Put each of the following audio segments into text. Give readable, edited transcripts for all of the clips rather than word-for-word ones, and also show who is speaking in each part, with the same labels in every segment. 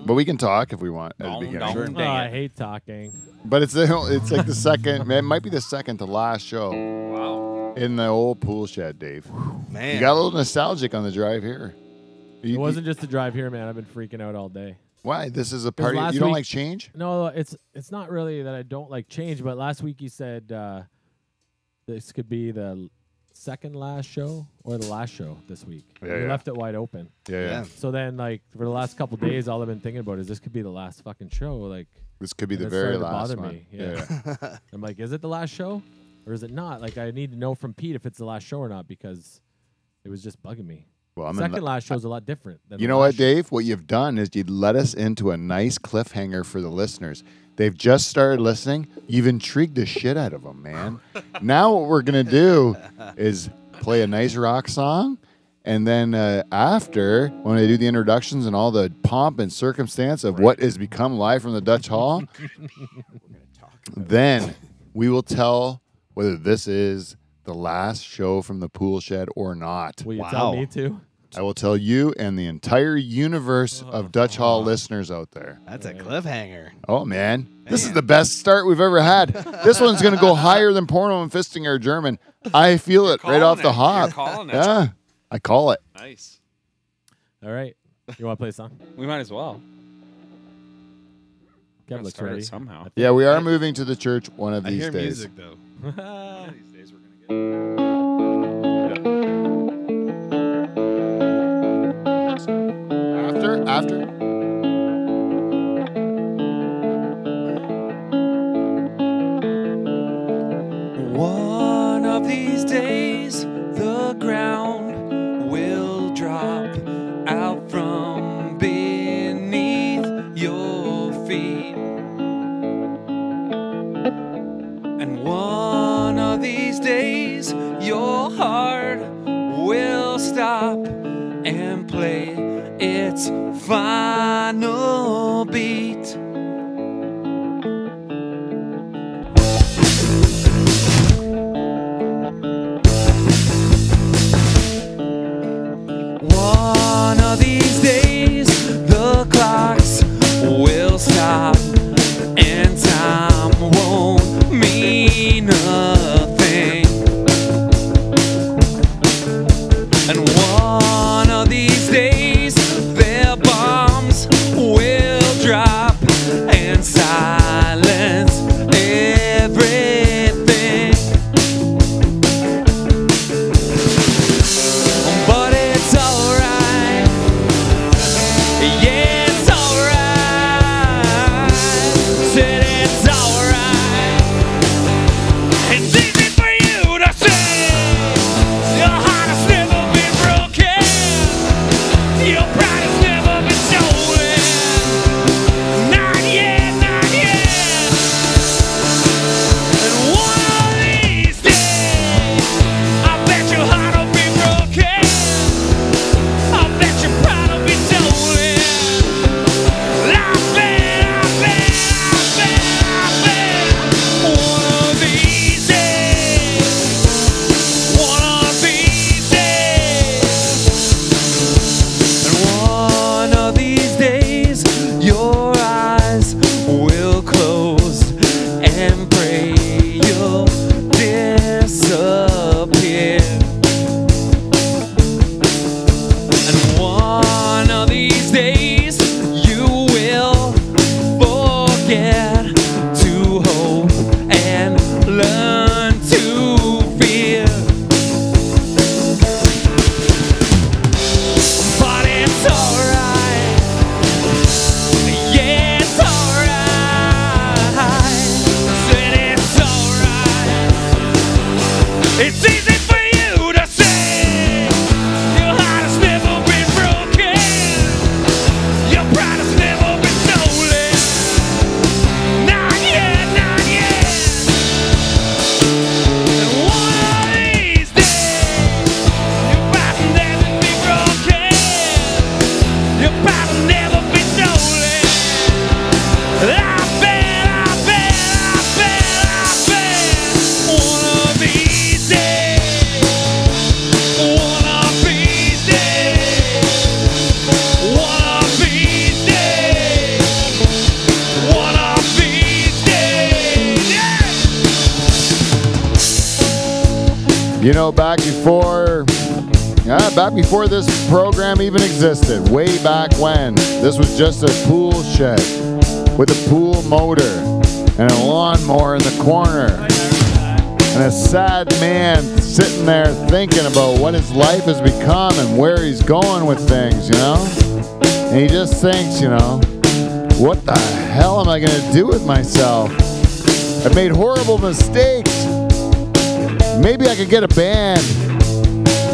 Speaker 1: But we can talk if we want at the beginning.
Speaker 2: Oh, I hate talking.
Speaker 1: But it's like the second. It might be the second to last show.
Speaker 3: Wow.
Speaker 1: In the old pool shed, Dave.
Speaker 4: Man,
Speaker 1: you got a little nostalgic on the drive here.
Speaker 2: It wasn't just the drive here, man. I've been freaking out all day.
Speaker 1: Why? This is a party. You don't like change?
Speaker 2: No, it's not really that I don't like change. But last week you said this could be the second last show or the last show this week.
Speaker 1: Yeah,
Speaker 2: you left it wide open.
Speaker 1: Yeah.
Speaker 2: So then, like, for the last couple days, all I've been thinking about is this could be the last fucking show. Like,
Speaker 1: this could be the
Speaker 2: it's
Speaker 1: very
Speaker 2: starting to
Speaker 1: last
Speaker 2: bother
Speaker 1: one.
Speaker 2: me. Yeah. I'm like, is it the last show or is it not? Like, I need to know from Pete if it's the last show or not because it was just bugging me.
Speaker 1: Well,
Speaker 2: Second last show is a lot different. Than
Speaker 1: You
Speaker 2: the
Speaker 1: know
Speaker 2: last
Speaker 1: what, Dave? What you've done is you've led us into a nice cliffhanger for the listeners. They've just started listening. You've intrigued the shit out of them, man. Now what we're going to do is play a nice rock song. And then after, when I do the introductions and all the pomp and circumstance of what has become live from the Dutch Hall, then we will tell whether this is the last show from the pool shed or not.
Speaker 2: Will you tell me too?
Speaker 1: I will tell you and the entire universe of Dutch Hall listeners out there.
Speaker 4: That's a cliffhanger.
Speaker 1: Oh, man. This is the best start we've ever had. This one's going to go higher than Porno and Fisting Our German. I feel it right off the hop.
Speaker 3: You're calling it.
Speaker 1: Yeah, I call it.
Speaker 3: Nice.
Speaker 2: All right. You want to play a song?
Speaker 3: We might as well.
Speaker 2: Kev looks
Speaker 3: Start it
Speaker 2: ready.
Speaker 3: somehow.
Speaker 1: Yeah, we are moving to the church one of
Speaker 4: I
Speaker 1: these
Speaker 4: hear
Speaker 1: days.
Speaker 4: music though.
Speaker 3: These days we're gonna get.
Speaker 1: After.
Speaker 5: One of these days, the ground will drop out from beneath your feet. And one of these days, your heart will stop and play its final beat. One of these days, the clocks will stop and time won't mean nothing. And one of these days, their bombs will drop and silence everything. But it's alright. Yeah, it's alright. Said it's alright. It's easy for you to say. Your heart has never been broken. Your pride has never been stolen. Not yet, not yet. And one of these days, I bet your heart will be broken. I bet your pride will be stolen. I bet. One of these days. One of these days. And one
Speaker 1: know, back before this program even existed, way back when, this was just a pool shed with a pool motor and a lawnmower in the corner. And a sad man sitting there thinking about what his life has become and where he's going with things, you know? And he just thinks, you know, what the hell am I going to do with myself? I've made horrible mistakes. Maybe I could get a band,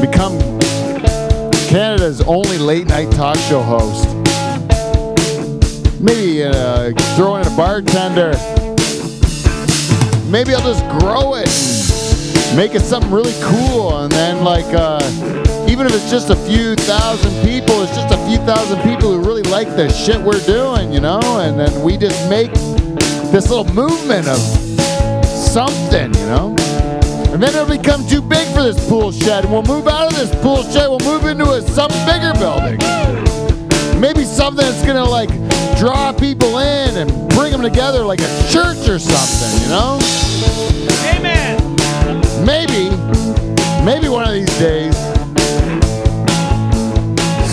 Speaker 1: become Canada's only late night talk show host. Maybe throw in a bartender. Maybe I'll just grow it and make it something really cool. And then, like, even if it's just a few thousand people, it's just a few thousand people who really like the shit we're doing, you know? And then we just make this little movement of something, you know? And then it'll become too big for this pool shed. And we'll move out of this pool shed. We'll move into some bigger building. Maybe something that's going to, like, draw people in and bring them together like a church or something, you know?
Speaker 5: Amen.
Speaker 1: Maybe one of these days.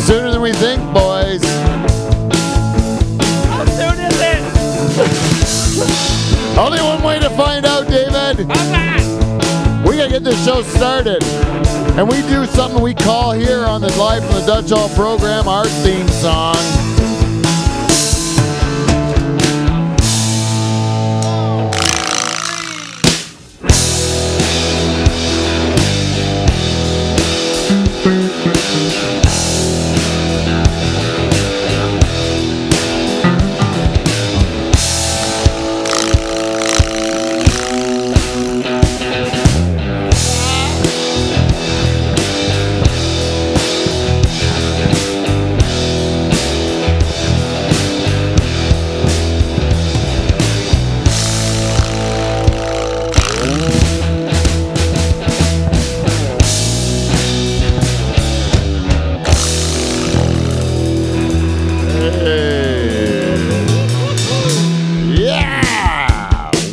Speaker 1: Sooner than we think, boys.
Speaker 5: How soon is it?
Speaker 1: Only one way to find out, David.
Speaker 5: How's that?
Speaker 1: We gotta get this show started. And we do something we call here on the Live from the Dutch Hall program our theme song.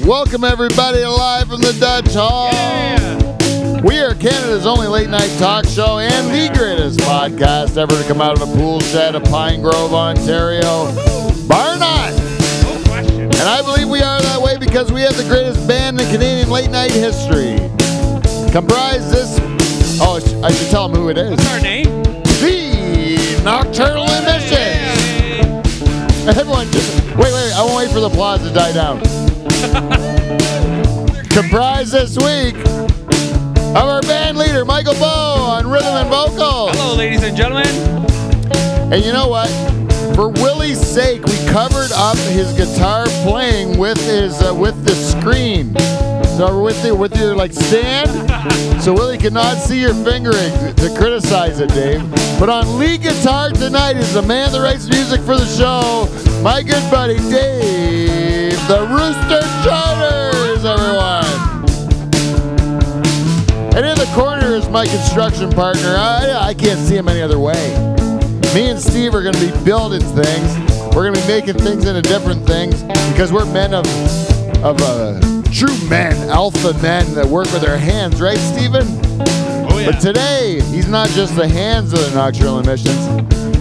Speaker 1: Welcome everybody to Live from the Dutch Hall.
Speaker 5: Yeah.
Speaker 1: We are Canada's only late night talk show and the greatest podcast ever to come out of a pool shed of Pine Grove, Ontario. Bar none.
Speaker 5: No question.
Speaker 1: And I believe we are that way because we have the greatest band in Canadian late night history. Comprise this. Oh, I should tell them who it is.
Speaker 5: What's our name?
Speaker 1: The Nocturnal Emissions. Everyone just wait. I won't wait for the applause to die down. Comprise this week of our band leader, Michael Bow, on rhythm and vocals.
Speaker 5: Hello, ladies and gentlemen.
Speaker 1: And you know what? For Willie's sake, we covered up his guitar playing with the screen. So with your like stand, so Willie cannot see your fingering to criticize it, Dave. But on lead guitar tonight is the man that writes music for the show, my good buddy Dave, the Rooster Charters, everyone. And in the corner is my construction partner. I can't see him any other way. Me and Steve are going to be building things. We're going to be making things into different things because we're men of true men, alpha men that work with their hands, right, Steven?
Speaker 5: Oh, yeah.
Speaker 1: But today, he's not just the hands of the Nocturnal Emissions.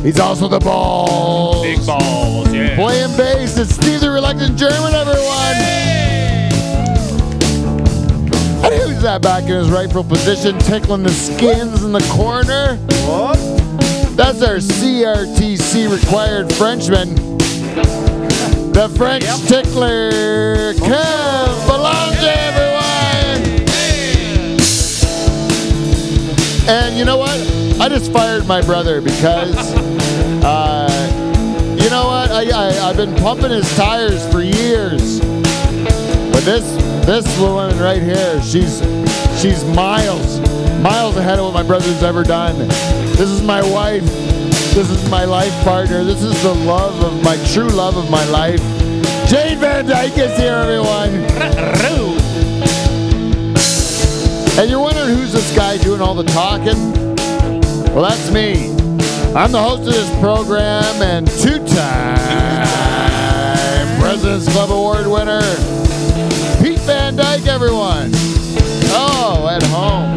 Speaker 1: He's also the balls.
Speaker 5: Big balls, yeah.
Speaker 1: Playing bass, it's Steve the Reluctant German, everyone. And who's that back in his rightful position, tickling the skins in the corner?
Speaker 3: What?
Speaker 1: That's our CRTC required Frenchman. The French tickler, Kev Belanger, everyone! And you know what? I just fired my brother because, you know what? I've been pumping his tires for years. But this woman right here, she's miles ahead of what my brother's ever done. This is my wife. This is my life partner. This is the true love of my life. Jane Van Dyke is here, everyone. And you're wondering who's this guy doing all the talking? Well, that's me. I'm the host of this program and two-time President's Club Award winner, Pete Van Dyke, everyone. Oh, at home.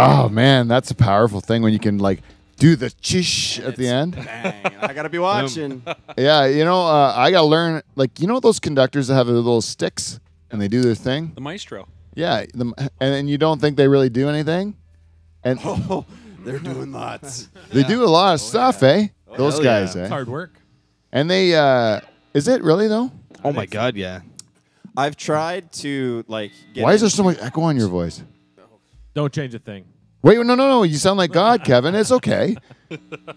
Speaker 1: Oh man, that's a powerful thing when you can like do the chish at the end.
Speaker 4: Bang. I gotta be watching.
Speaker 1: Yeah, you know, I gotta learn. Like, you know, those conductors that have the little sticks and they do their thing.
Speaker 3: The maestro.
Speaker 1: Yeah, and then you don't think they really do anything, and
Speaker 4: Oh, they're doing lots.
Speaker 1: they do a lot of stuff, eh? Those
Speaker 6: hell
Speaker 1: guys,
Speaker 6: yeah.
Speaker 1: eh?
Speaker 2: It's hard work.
Speaker 1: And they, is it really though?
Speaker 6: Oh my God, yeah.
Speaker 4: I've tried to like. Get
Speaker 1: Why is there
Speaker 4: into-
Speaker 1: so much echo on your voice?
Speaker 2: Don't change a thing.
Speaker 1: Wait, no. You sound like God, Kevin. It's okay.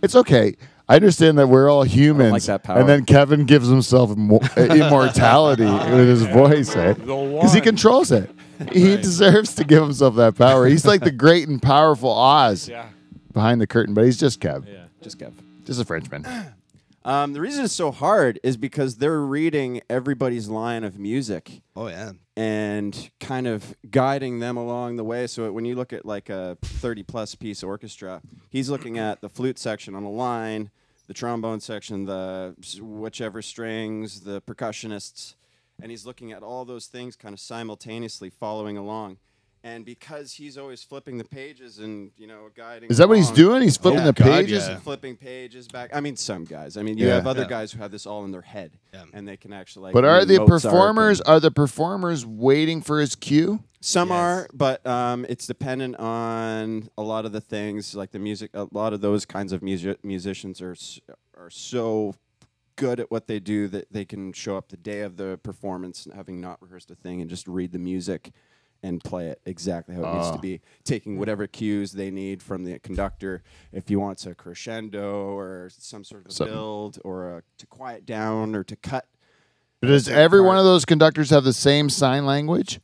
Speaker 1: It's okay. I understand that we're all humans.
Speaker 4: like that power.
Speaker 1: And then Kevin gives himself immortality with his voice, eh? Because he controls it. He deserves to give himself that power. He's like the great and powerful Oz
Speaker 3: Yeah.
Speaker 1: behind the curtain, but he's just Kev.
Speaker 2: Yeah.
Speaker 4: Just Kev.
Speaker 1: Just a Frenchman.
Speaker 4: The reason it's so hard is because they're reading everybody's line of music
Speaker 6: Oh yeah.
Speaker 4: and kind of guiding them along the way. So when you look at like a 30-plus piece orchestra, he's looking at the flute section on a line, the trombone section, the whichever strings, the percussionists, and he's looking at all those things kind of simultaneously following along. And because he's always flipping the pages and, you know, guiding.
Speaker 1: Is that what he's
Speaker 4: along-
Speaker 1: doing? He's flipping
Speaker 4: Yeah.
Speaker 1: the
Speaker 6: God,
Speaker 1: pages?
Speaker 6: yeah.
Speaker 4: Flipping pages back. I mean, some guys. I mean, you
Speaker 1: Yeah.
Speaker 4: have other
Speaker 6: Yeah.
Speaker 4: guys who have this all in their head,
Speaker 6: Yeah.
Speaker 4: and they can actually like.
Speaker 1: But are
Speaker 4: read
Speaker 1: the
Speaker 4: Mozart
Speaker 1: performers
Speaker 4: and-
Speaker 1: are the performers waiting for his cue?
Speaker 4: Some
Speaker 6: Yes.
Speaker 4: are, but it's dependent on a lot of the things, like the music. A lot of those kinds of musicians are so good at what they do that they can show up the day of the performance, having not rehearsed a thing, and just read the music and play it exactly how it needs to be, taking whatever cues they need from the conductor. If he wants a crescendo or some sort of a
Speaker 1: Something.
Speaker 4: build or to quiet down or to cut.
Speaker 1: Does
Speaker 4: certain
Speaker 1: every
Speaker 4: part.
Speaker 1: one of those conductors have the same sign language?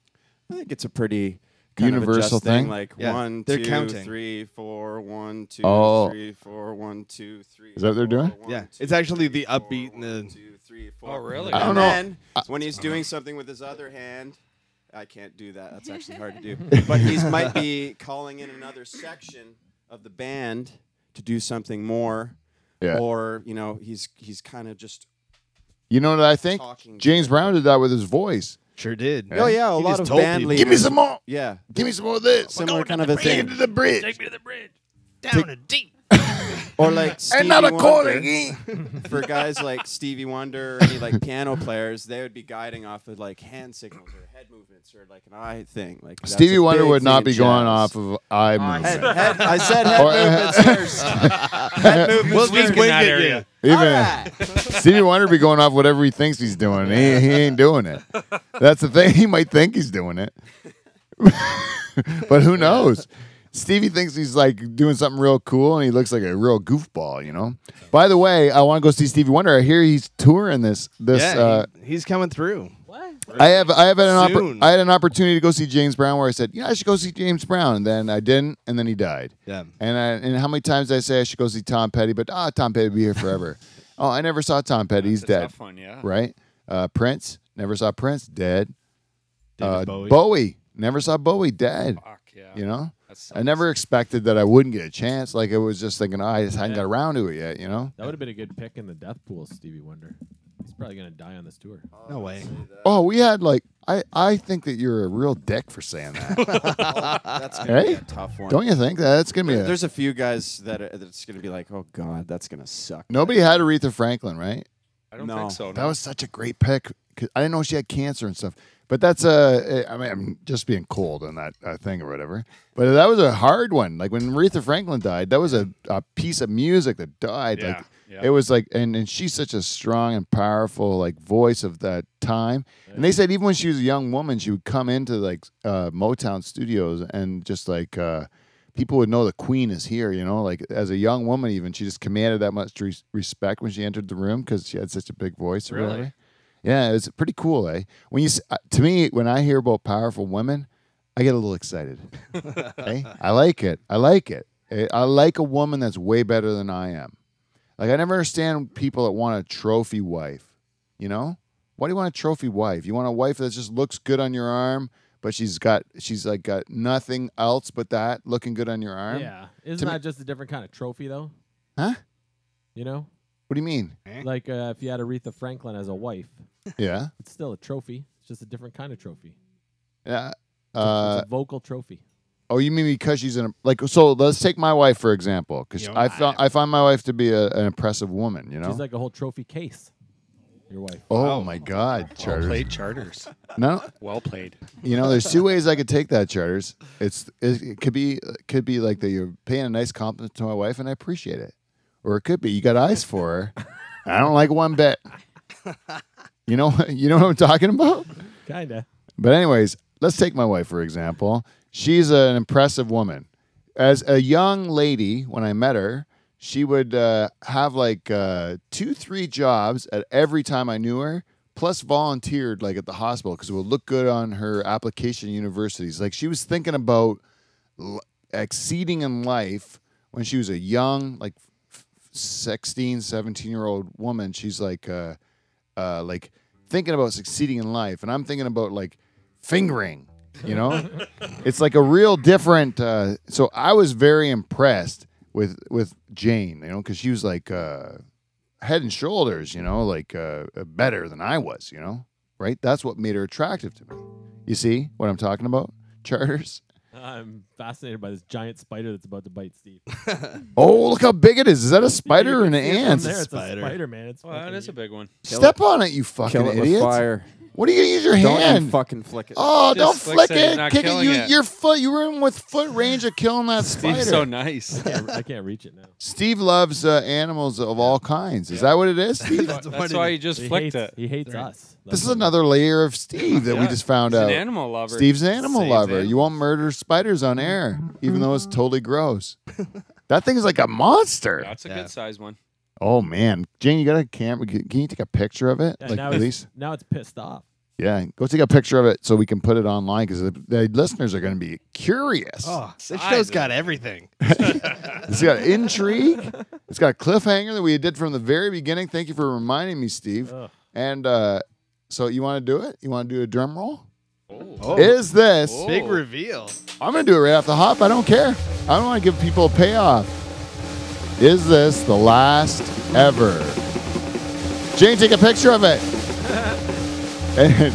Speaker 4: I think it's a pretty kind
Speaker 1: Universal
Speaker 4: of adjusting,
Speaker 1: thing?
Speaker 4: like
Speaker 6: Yeah,
Speaker 4: 1,
Speaker 6: they're
Speaker 4: 2,
Speaker 6: counting.
Speaker 4: 3, 4, 1, 2,
Speaker 1: Oh.
Speaker 4: 3, 4, 1, 2, 3.
Speaker 1: Is that what they're doing?
Speaker 4: 4,
Speaker 6: Yeah.
Speaker 4: 1,
Speaker 6: It's
Speaker 4: 2,
Speaker 6: actually
Speaker 4: 3,
Speaker 6: the
Speaker 4: 4,
Speaker 6: upbeat and
Speaker 4: 1,
Speaker 6: the-
Speaker 4: 2, 3, 4.
Speaker 3: Oh, really?
Speaker 1: I don't
Speaker 4: And
Speaker 1: know.
Speaker 4: then when he's doing something with his other hand, I can't do that. That's actually hard to do. But he might be calling in another section of the band to do something more,
Speaker 1: Yeah.
Speaker 4: or you know, he's kind of just.
Speaker 1: You know what I think?
Speaker 4: Talking
Speaker 1: James Brown did that with his voice.
Speaker 6: Sure did.
Speaker 4: Oh yeah, a
Speaker 6: He
Speaker 4: lot
Speaker 6: just
Speaker 4: of
Speaker 6: told
Speaker 4: band
Speaker 6: people.
Speaker 4: leaders.
Speaker 1: Give me some more.
Speaker 4: Yeah,
Speaker 1: Give me some more of this.
Speaker 4: similar kind of a
Speaker 1: Bring it to
Speaker 4: thing.
Speaker 1: the bridge.
Speaker 2: me to the bridge.
Speaker 6: Down and deep.
Speaker 4: Or like Stevie
Speaker 1: Another chord
Speaker 4: Wonder.
Speaker 1: again.
Speaker 4: For guys like Stevie Wonder or any like piano players, they would be guiding off of like hand signals or head movements or like an eye thing. Like that's
Speaker 1: Stevie
Speaker 4: a
Speaker 1: Wonder
Speaker 4: big
Speaker 1: would
Speaker 4: thing
Speaker 1: not
Speaker 4: in
Speaker 1: be going
Speaker 4: jazz.
Speaker 1: off of eye movement.
Speaker 4: I said head
Speaker 1: Or-
Speaker 4: movements first. Head movements
Speaker 6: We'll
Speaker 4: first.
Speaker 6: just wing it, you.
Speaker 1: Even
Speaker 4: All right.
Speaker 1: Stevie Wonder be going off whatever he thinks he's doing. He ain't doing it. That's the thing. He might think he's doing it, but who knows? Stevie thinks he's like doing something real cool, and he looks like a real goofball. You know. By the way, I want to go see Stevie Wonder. I hear he's touring this.
Speaker 6: Yeah, he's coming through.
Speaker 2: What?
Speaker 1: I have had
Speaker 6: Soon.
Speaker 1: I had an opportunity to go see James Brown where I said, I should go see James Brown, and then I didn't, and then he died.
Speaker 6: Yeah.
Speaker 1: And how many times did I say I should go see Tom Petty, but Tom Petty will be here forever. Oh, I never saw Tom Petty. He's
Speaker 3: It's a
Speaker 1: dead.
Speaker 3: tough one, yeah.
Speaker 1: Right? Prince, never saw Prince, dead.
Speaker 6: David Bowie.
Speaker 1: Bowie, never saw Bowie, dead.
Speaker 3: Fuck, yeah.
Speaker 1: You know?
Speaker 3: That's
Speaker 1: I never expected that I wouldn't get a chance. Like, I was just thinking, I just hadn't got around to it yet, you know?
Speaker 2: That would have been a good pick in the death pool, Stevie Wonder. He's probably gonna die on this tour.
Speaker 6: No way.
Speaker 1: Oh, we had like, I think that you're a real dick for saying that.
Speaker 4: That's gonna be
Speaker 1: Hey?
Speaker 4: a tough one.
Speaker 1: Don't you think that's going to be
Speaker 4: There's a few guys that's gonna be like, oh god, that's gonna suck.
Speaker 1: Nobody had Aretha Franklin, right?
Speaker 3: I don't
Speaker 4: No.
Speaker 3: think so.
Speaker 1: That
Speaker 3: no.
Speaker 1: was such a great pick. 'Cause I didn't know she had cancer and stuff. But that's I mean, I'm just being cold on that thing or whatever. But that was a hard one. Like when Aretha Franklin died, that was a piece of music that died.
Speaker 3: Yeah,
Speaker 1: Like
Speaker 3: yeah.
Speaker 1: it was like, and she's such a strong and powerful like voice of that time. And they said even when she was a young woman, she would come into like Motown studios and just like people would know the Queen is here. You know, like as a young woman, even she just commanded that much respect when she entered the room because she had such a big voice. Or
Speaker 3: Really?
Speaker 1: whatever. Yeah, it's pretty cool, eh? When to me, when I hear about powerful women, I get a little excited. Okay? I like it. I like it. I like a woman that's way better than I am. Like I never understand people that want a trophy wife. You know, why do you want a trophy wife? You want a wife that just looks good on your arm, but she's got nothing else but that looking good on your arm.
Speaker 2: Yeah, isn't
Speaker 1: me-
Speaker 2: that just a different kind of trophy though?
Speaker 1: Huh?
Speaker 2: You know,
Speaker 1: What do you mean?
Speaker 2: like if you had Aretha Franklin as a wife,
Speaker 1: Yeah.
Speaker 2: it's still a trophy. It's just a different kind of trophy.
Speaker 1: Yeah.
Speaker 2: It's a vocal trophy.
Speaker 1: Oh, you mean because she's so let's take my wife for example, because
Speaker 6: Your
Speaker 1: I find my wife to be an impressive woman. You know.
Speaker 2: She's like a whole trophy case. Your wife.
Speaker 1: Oh my God,
Speaker 3: Well
Speaker 1: Charters.
Speaker 3: played, Charters.
Speaker 1: No,
Speaker 3: Well played.
Speaker 1: you know, there's two ways I could take that, Charters. It could be like that you're paying a nice compliment to my wife, and I appreciate it, or it could be you got eyes for her. I don't like one bit. You know what I'm talking about.
Speaker 2: Kinda.
Speaker 1: But anyways, let's take my wife for example. She's an impressive woman. As a young lady, when I met her, she would have like 2-3 jobs at every time I knew her, plus volunteered like at the hospital because it would look good on her application to universities. Like she was thinking about exceeding in life when she was a young, like 16, 17-year-old woman. She's like thinking about succeeding in life, and I'm thinking about like fingering. You know, it's like a real different. So I was very impressed with Jane, you know, because she was like head and shoulders, you know, like better than I was, you know, right? That's what made her attractive to me. You see what I'm talking about, Charters?
Speaker 2: I'm fascinated by this giant spider that's about to bite Steve.
Speaker 1: Oh, look how big it is! Is that a spider or an
Speaker 2: You can see it from
Speaker 1: ant?
Speaker 2: there. It's
Speaker 6: Spider.
Speaker 2: a spider, man. It's
Speaker 3: Well, that
Speaker 2: fucking-
Speaker 3: is a big one.
Speaker 1: Step on it, you fucking
Speaker 4: Kill it with
Speaker 1: idiots!
Speaker 4: fire.
Speaker 1: What are you gonna use your
Speaker 4: Don't
Speaker 1: hand?
Speaker 4: you fucking flick it.
Speaker 1: Oh,
Speaker 3: Just
Speaker 1: don't
Speaker 3: flicks
Speaker 1: flick
Speaker 3: it, he's
Speaker 1: it!
Speaker 3: not
Speaker 1: Kick it!
Speaker 3: killing it.
Speaker 1: Your foot. You were in with foot range of killing that spider.
Speaker 3: Steve's so nice.
Speaker 2: I can't reach it now.
Speaker 1: Steve loves animals of all kinds. Is that what it is, Steve?
Speaker 3: That's why you just flicked it.
Speaker 2: He hates us.
Speaker 1: This is another layer of Steve that we
Speaker 3: Yeah.
Speaker 1: just found
Speaker 3: He's
Speaker 1: out.
Speaker 3: an animal lover.
Speaker 1: Steve's an animal
Speaker 3: Saves
Speaker 1: lover.
Speaker 3: animals.
Speaker 1: You won't murder spiders on air, even though it's totally gross. That thing is like a monster.
Speaker 3: That's a
Speaker 6: Yeah.
Speaker 3: good size one.
Speaker 1: Oh man, Jane, you got a camera? Can you take a picture of it?
Speaker 2: Yeah,
Speaker 1: like
Speaker 2: now,
Speaker 1: please.
Speaker 2: now it's pissed off.
Speaker 1: Yeah, go take a picture of it so we can put it online because the listeners are going to be curious.
Speaker 6: Oh, this
Speaker 3: Size
Speaker 6: show's
Speaker 3: of
Speaker 6: got
Speaker 3: it.
Speaker 6: everything.
Speaker 1: It's got intrigue. It's got a cliffhanger that we did from the very beginning. Thank you for reminding me, Steve.
Speaker 2: Ugh.
Speaker 1: And so you want to do it? You want to do a drum roll?
Speaker 6: Oh,
Speaker 1: Is this?
Speaker 3: Oh.
Speaker 6: big reveal.
Speaker 1: I'm going to do it right off the hop. I don't care. I don't want to give people a payoff. Is this the last ever? Jane, take a picture of it. And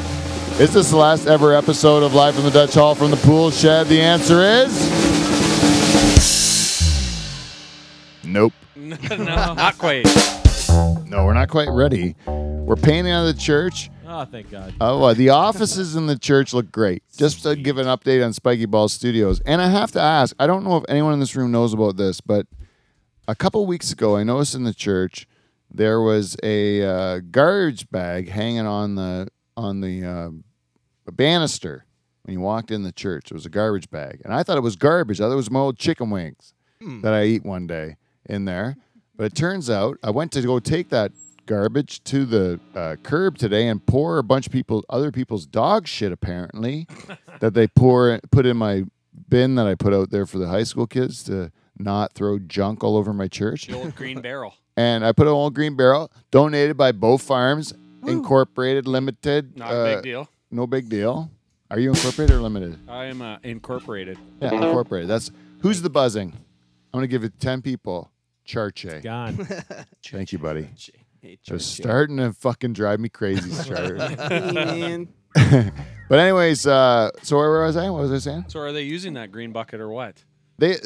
Speaker 1: is this the last ever episode of Live from the Dutch Hall from the Pool Shed? The answer is nope.
Speaker 3: No, not quite.
Speaker 1: No, we're not quite ready. We're painting on the church.
Speaker 2: Oh, thank God.
Speaker 1: The offices in the church look great. Just to give an update on Spiky Ball Studios. And I have to ask, I don't know if anyone in this room knows about this, but a couple weeks ago, I noticed in the church there was a garbage bag hanging on the banister when you walked in the church. It was a garbage bag, and I thought it was garbage. I thought it was my old chicken wings that I eat one day in there. But it turns out I went to go take that garbage to the curb today and pour a bunch of other people's dog shit apparently that they put in my bin that I put out there for the high school kids to not throw junk all over my church.
Speaker 3: The old green barrel.
Speaker 1: And I put an old green barrel donated by Bow Farms Incorporated Limited.
Speaker 3: Not a big deal.
Speaker 1: No big deal. Are you incorporated or limited?
Speaker 3: I am incorporated.
Speaker 1: Yeah, incorporated. That's who's the buzzing. I'm gonna give it 10 people. Charche.
Speaker 2: Gone.
Speaker 1: Thank you, buddy.
Speaker 4: Hey,
Speaker 1: They're starting to fucking drive me crazy, Charter.
Speaker 4: man.
Speaker 1: But anyways, so where was I? What was I saying?
Speaker 3: So are they using that green bucket or what?
Speaker 1: They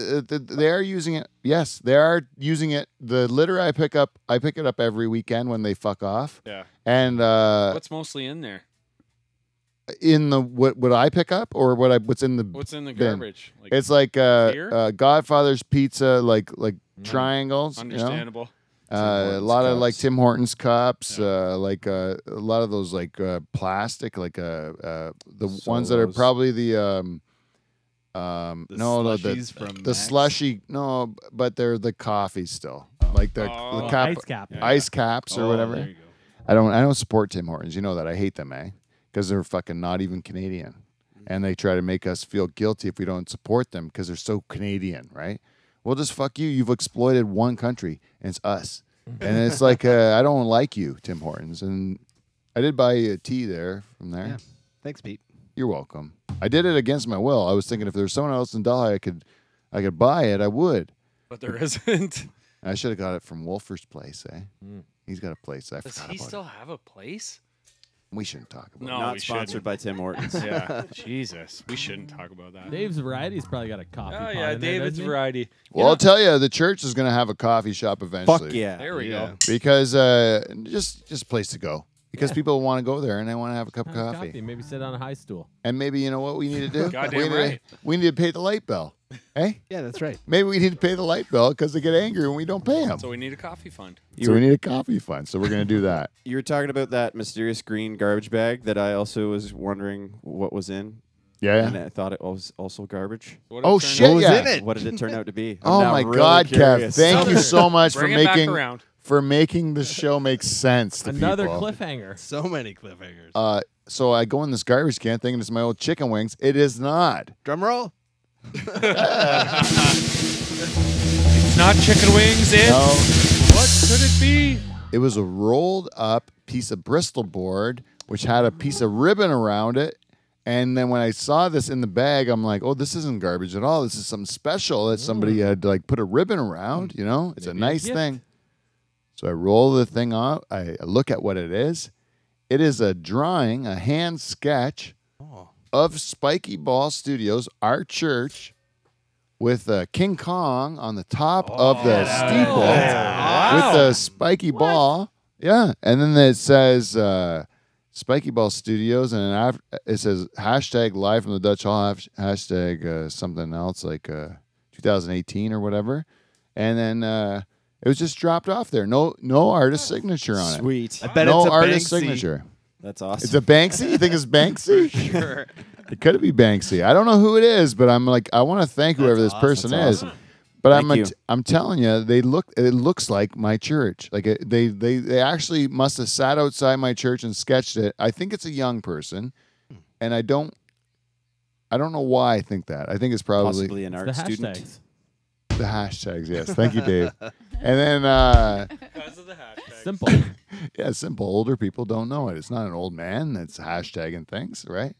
Speaker 1: are using it. Yes, they are using it. The litter I pick it up every weekend when they fuck off.
Speaker 3: Yeah.
Speaker 1: And
Speaker 3: What's mostly in there?
Speaker 1: in the what I pick up or what's in the
Speaker 3: What's in the
Speaker 1: bin?
Speaker 3: garbage? Like,
Speaker 1: It's like
Speaker 3: beer?
Speaker 1: Godfather's pizza, like triangles.
Speaker 3: understandable.
Speaker 1: You know? A
Speaker 4: Hortons
Speaker 1: lot of like
Speaker 4: cups.
Speaker 1: Tim Hortons cups,
Speaker 3: Yeah.
Speaker 1: like a lot of those like plastic, like the ones that are
Speaker 4: Solos.
Speaker 1: probably the
Speaker 6: slushies from
Speaker 1: the
Speaker 6: Max.
Speaker 1: slushy but they're the coffee still, like the
Speaker 3: Oh.
Speaker 1: cap,
Speaker 2: Ice cap.
Speaker 3: Yeah.
Speaker 1: ice caps or
Speaker 3: Oh,
Speaker 1: whatever.
Speaker 3: there you go.
Speaker 1: I don't support Tim Hortons. You know that I hate them, because they're fucking not even Canadian, and they try to make us feel guilty if we don't support them because they're so Canadian, right? Well, just fuck you. You've exploited one country, and it's us. And it's like I don't like you, Tim Hortons. And I did buy a tea there from there.
Speaker 6: Yeah. Thanks, Pete.
Speaker 1: You're welcome. I did it against my will. I was thinking if there was someone else in Delhi I could buy it, I would.
Speaker 3: But there isn't.
Speaker 1: I should have got it from Wolfer's place, eh? He's got a place. I
Speaker 3: Does
Speaker 1: forgot
Speaker 3: he
Speaker 1: about
Speaker 3: still
Speaker 1: it.
Speaker 3: have a place?
Speaker 1: We shouldn't talk about
Speaker 3: No,
Speaker 4: Not
Speaker 3: we
Speaker 4: sponsored
Speaker 3: shouldn't.
Speaker 4: by Tim Hortons.
Speaker 3: Yeah, Jesus, we shouldn't talk about that.
Speaker 2: Dave's Variety's probably got a coffee
Speaker 3: Oh
Speaker 2: pot
Speaker 3: yeah,
Speaker 2: in there,
Speaker 3: David's
Speaker 2: doesn't he?
Speaker 3: variety.
Speaker 1: it. Well, I'll tell you, the church is going to have a coffee shop eventually.
Speaker 4: Fuck yeah.
Speaker 3: There we
Speaker 6: Yeah.
Speaker 3: go.
Speaker 1: Because just a place to go. Because
Speaker 2: Yeah.
Speaker 1: people want to go there and they want to have a cup of
Speaker 2: Have a
Speaker 1: coffee.
Speaker 2: Maybe sit on a high stool.
Speaker 1: And maybe you know what we need to do?
Speaker 3: Goddamn
Speaker 1: we need
Speaker 3: right.
Speaker 1: we need to pay the light bill. Hey,
Speaker 6: Yeah, that's right.
Speaker 1: maybe we need to pay the light bill because they get angry when we don't pay them.
Speaker 3: So we need a coffee fund.
Speaker 1: So we need a coffee fund. So we're going to do that.
Speaker 4: You were talking about that mysterious green garbage bag that I also was wondering what was in, and
Speaker 1: Yeah.
Speaker 4: I thought it was also garbage.
Speaker 3: What
Speaker 1: Oh
Speaker 3: it turned
Speaker 1: shit!
Speaker 3: out-
Speaker 6: was
Speaker 1: Yeah.
Speaker 6: in it?
Speaker 4: What did it turn out to be? I'm
Speaker 1: Oh
Speaker 4: now
Speaker 1: my
Speaker 4: really
Speaker 1: God, Kev!
Speaker 4: curious.
Speaker 1: Thank you so much for
Speaker 3: Bring it back
Speaker 1: making
Speaker 3: around.
Speaker 1: the show make sense to
Speaker 2: Another
Speaker 1: people.
Speaker 2: cliffhanger.
Speaker 6: So many cliffhangers.
Speaker 1: So I go in this garbage can thinking it's my old chicken wings. It is not.
Speaker 6: Drum roll.
Speaker 3: It's not chicken wings. It's
Speaker 1: No.
Speaker 3: what could it be?
Speaker 1: It was a rolled up piece of Bristol board, which had a piece of ribbon around it. And then when I saw this in the bag, I'm like, oh, this isn't garbage at all. This is something special that somebody had like put a ribbon around, you know? It's a
Speaker 2: Maybe a
Speaker 1: nice
Speaker 2: gift.
Speaker 1: thing. So I roll the thing out. I look at what it is. It is a drawing, a hand sketch of Spiky Ball Studios, our church, with King Kong on the top of the steeple with the spiky ball. Yeah. And then it says Spiky Ball Studios, and then it says hashtag live from the Dutch Hall, hashtag something else like 2018 or whatever. And then it was just dropped off there. No artist signature on it.
Speaker 4: Sweet.
Speaker 6: I bet
Speaker 1: No
Speaker 6: it's a
Speaker 1: artist
Speaker 6: Banksy.
Speaker 1: signature.
Speaker 4: That's awesome.
Speaker 1: It's a Banksy? You think it's Banksy?
Speaker 4: Sure.
Speaker 1: It could be Banksy. I don't know who it is, but I'm like, I want to thank whoever this
Speaker 6: awesome.
Speaker 1: person
Speaker 4: That's
Speaker 1: is.
Speaker 4: awesome.
Speaker 1: But
Speaker 4: Thank you.
Speaker 1: I'm telling you, it looks like my church. Like they actually must have sat outside my church and sketched it. I think it's a young person, and I don't know why I think that. I think it's probably
Speaker 4: Possibly an
Speaker 2: The
Speaker 4: art student.
Speaker 2: hashtags.
Speaker 1: the hashtags. Yes, thank you, Dave. And then
Speaker 3: Because of the hashtag.
Speaker 2: Simple.
Speaker 1: yeah, simple. Older people don't know it. It's not an old man that's hashtagging things, right?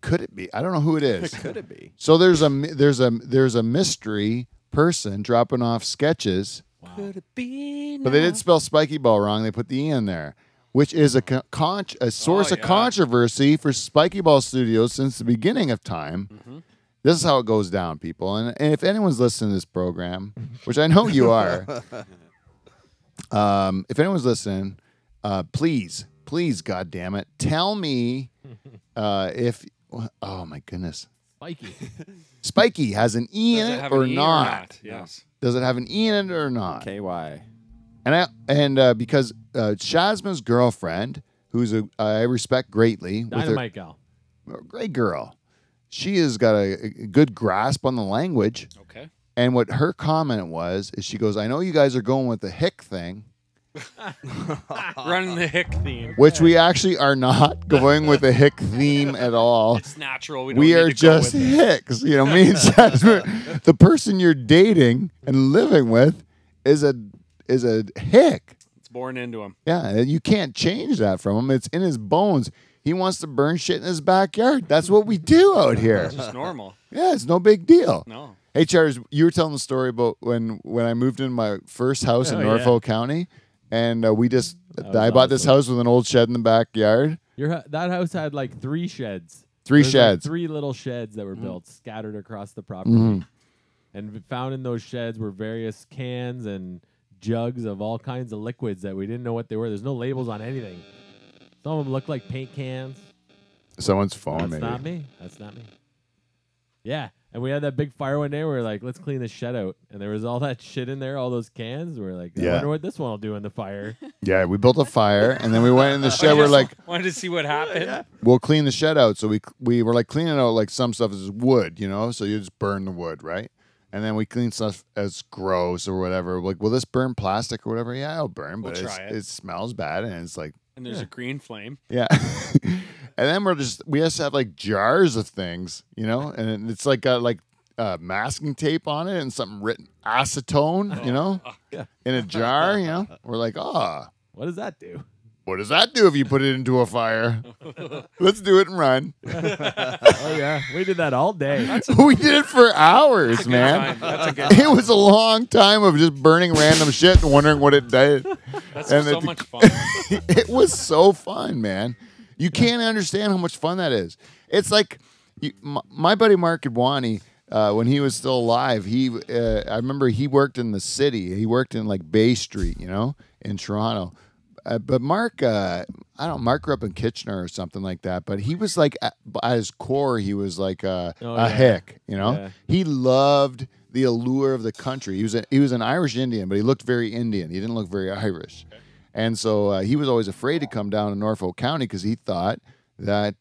Speaker 1: Could it be? I don't know who it is.
Speaker 4: Could it be?
Speaker 1: So there's a mystery person dropping off sketches,
Speaker 3: Could it be?
Speaker 1: but they did spell Spiky Ball wrong. They put the E in there, which is a source of
Speaker 3: yeah.
Speaker 1: controversy for Spiky Ball Studios since the beginning of time. This is how it goes down, people. And if anyone's listening to this program, which I know you are, if anyone's listening, please, God damn it, tell me if. Oh my goodness.
Speaker 2: Spiky.
Speaker 1: Spiky has an E
Speaker 3: Does
Speaker 1: in
Speaker 3: it
Speaker 1: it
Speaker 3: have
Speaker 1: or
Speaker 3: an E
Speaker 1: not?
Speaker 3: Yes.
Speaker 1: Does it have an E in it or not?
Speaker 4: KY.
Speaker 1: And because Shazma's girlfriend, who's I respect greatly, with
Speaker 2: Dynamite gal.
Speaker 1: her great girl, she has got a good grasp on the language.
Speaker 3: Okay.
Speaker 1: And what her comment was is she goes, "I know you guys are going with the hick thing,
Speaker 3: Running the hick theme.
Speaker 1: which we actually are not going with the hick theme at all.
Speaker 3: It's natural. We, don't
Speaker 1: We
Speaker 3: need
Speaker 1: are
Speaker 3: to go
Speaker 1: just
Speaker 3: with it.
Speaker 1: hicks. You know, me and Shazma, the person you're dating and living with is a hick.
Speaker 3: It's born into him.
Speaker 1: Yeah, and you can't change that from him. It's in his bones. He wants to burn shit in his backyard. That's what we do out here.
Speaker 3: It's just normal.
Speaker 1: Yeah, it's no big deal.
Speaker 3: No.
Speaker 1: Hey, Charles, you were telling the story about when I moved in my first house in
Speaker 2: Oh,
Speaker 1: Norfolk County, and I
Speaker 2: was
Speaker 1: bought this
Speaker 2: awesome.
Speaker 1: house with an old shed in the backyard.
Speaker 2: That house had like 3 sheds.
Speaker 1: Three
Speaker 2: There's
Speaker 1: sheds.
Speaker 2: Like 3 little sheds that were built scattered across the property. And found in those sheds were various cans and jugs of all kinds of liquids that we didn't know what they were. There's no labels on anything. Some of them looked like paint cans.
Speaker 1: Someone's phone,
Speaker 2: That's
Speaker 1: maybe.
Speaker 2: not me. That's not me. Yeah. And we had that big fire one day. We were like, let's clean the shed out. And there was all that shit in there, all those cans. We were like, I
Speaker 1: Yeah.
Speaker 2: wonder what this one will do in the fire.
Speaker 1: Yeah, we built a fire, and then we went in the shed. We're like,
Speaker 3: Wanted to see what happened.
Speaker 1: we'll clean the shed out. So we were like cleaning out like some stuff is wood, you know. So you just burn the wood, right? And then we clean stuff as gross or whatever. Like, will this burn plastic or whatever? Yeah, it'll burn,
Speaker 3: We'll
Speaker 1: but
Speaker 3: try it.
Speaker 1: it smells bad, and it's like,
Speaker 3: And there's a green flame.
Speaker 1: yeah. And then we just have like jars of things, you know, and it's like got like masking tape on it and something written acetone, you know, in a jar, you know. We're like,
Speaker 2: What does that do?
Speaker 1: what does that do if you put it into a fire? Let's do it and run.
Speaker 2: Oh, yeah. We did that all day.
Speaker 1: We did it for hours, man.
Speaker 3: That's a good.
Speaker 1: It was a long time of just burning random shit and wondering what it did.
Speaker 3: That's
Speaker 1: And
Speaker 3: so
Speaker 1: it-
Speaker 3: much fun.
Speaker 1: It was so fun, man. You can't understand how much fun that is. It's like my buddy Mark Adwani, when he was still alive, I remember he worked in the city. He worked in like Bay Street, in Toronto. But Mark, Mark grew up in Kitchener or something like that. But he was like, at his core, he was like a hick,
Speaker 2: Yeah.
Speaker 1: He loved the allure of the country. He was an Irish Indian, but he looked very Indian. He didn't look very Irish. And so he was always afraid to come down to Norfolk County because he thought that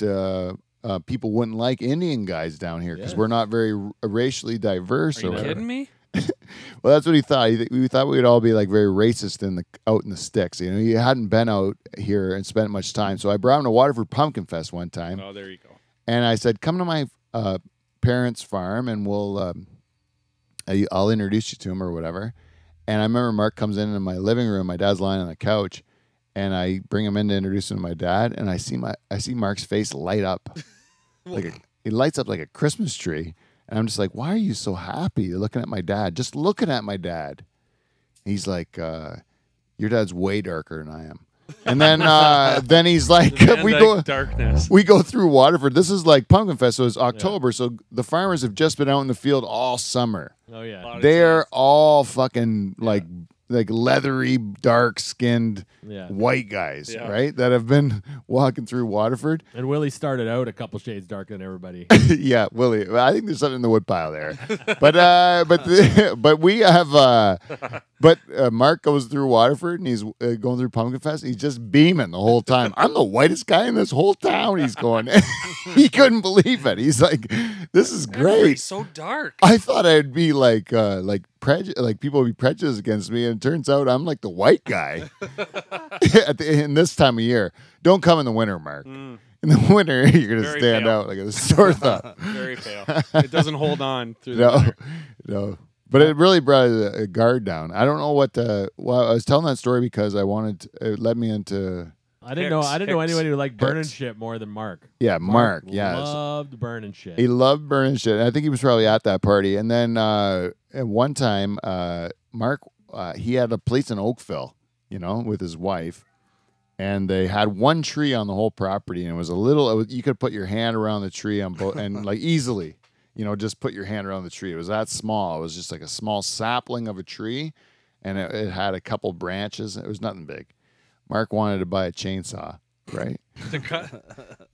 Speaker 1: people wouldn't like Indian guys down here because we're not very racially diverse.
Speaker 3: Are
Speaker 1: or
Speaker 3: you
Speaker 1: whatever.
Speaker 3: kidding me?
Speaker 1: Well, that's what he thought. We thought we'd all be like very racist out in the sticks. He hadn't been out here and spent much time. So I brought him to Waterford Pumpkin Fest one time,
Speaker 3: Oh, there you go.
Speaker 1: and I said, "Come to my parents' farm, and I'll introduce you to him or whatever." And I remember Mark comes into my living room. My dad's lying on the couch, and I bring him in to introduce him to my dad. And I see Mark's face light up, he lights up like a Christmas tree. And I'm just like, "Why are you so happy? You're looking at my dad, just looking at my dad." He's like, "Your dad's way darker than I am." And then he's like,
Speaker 3: Darkness.
Speaker 1: we go through Waterford. This is like Pumpkin Fest, so it's October. So the farmers have just been out in the field all summer.
Speaker 2: Oh yeah.
Speaker 1: They're all fucking like leathery, dark-skinned white guys,
Speaker 3: Yeah.
Speaker 1: right? That have been walking through Waterford.
Speaker 2: And Willie started out a couple shades darker than everybody.
Speaker 1: Yeah, Willie. I think there's something in the woodpile there. But we have. Mark goes through Waterford and he's going through Pumpkin Fest. He's just beaming the whole time. I'm the whitest guy in this whole town. He's going. He couldn't believe it. He's like, "This is great."
Speaker 3: Everybody's so dark.
Speaker 1: I thought I'd be like people would be prejudiced against me, and it turns out I'm like the white guy in this time of year. Don't come in the winter, Mark. In the winter, you're gonna
Speaker 3: Very
Speaker 1: stand
Speaker 3: pale.
Speaker 1: out like a sore thumb.
Speaker 3: Very pale. It doesn't hold on through the
Speaker 1: No,
Speaker 3: winter.
Speaker 1: no. But it really brought a guard down. I don't know what. Well, I was telling that story because I wanted. It led me into.
Speaker 2: I didn't know
Speaker 3: Hicks.
Speaker 2: anybody who liked burning
Speaker 1: Hicks.
Speaker 2: shit more than Mark.
Speaker 1: Yeah, Mark. Yeah,
Speaker 2: Loved burning shit.
Speaker 1: he loved burning shit. I think he was probably at that party. And then at one time, Mark, he had a place in Oakville, with his wife, and they had one tree on the whole property, and it was you could put your hand around the tree on both, and like easily, just put your hand around the tree. It was that small. It was just like a small sapling of a tree, and it had a couple branches. It was nothing big. Mark wanted to buy a chainsaw, right?
Speaker 3: To cut,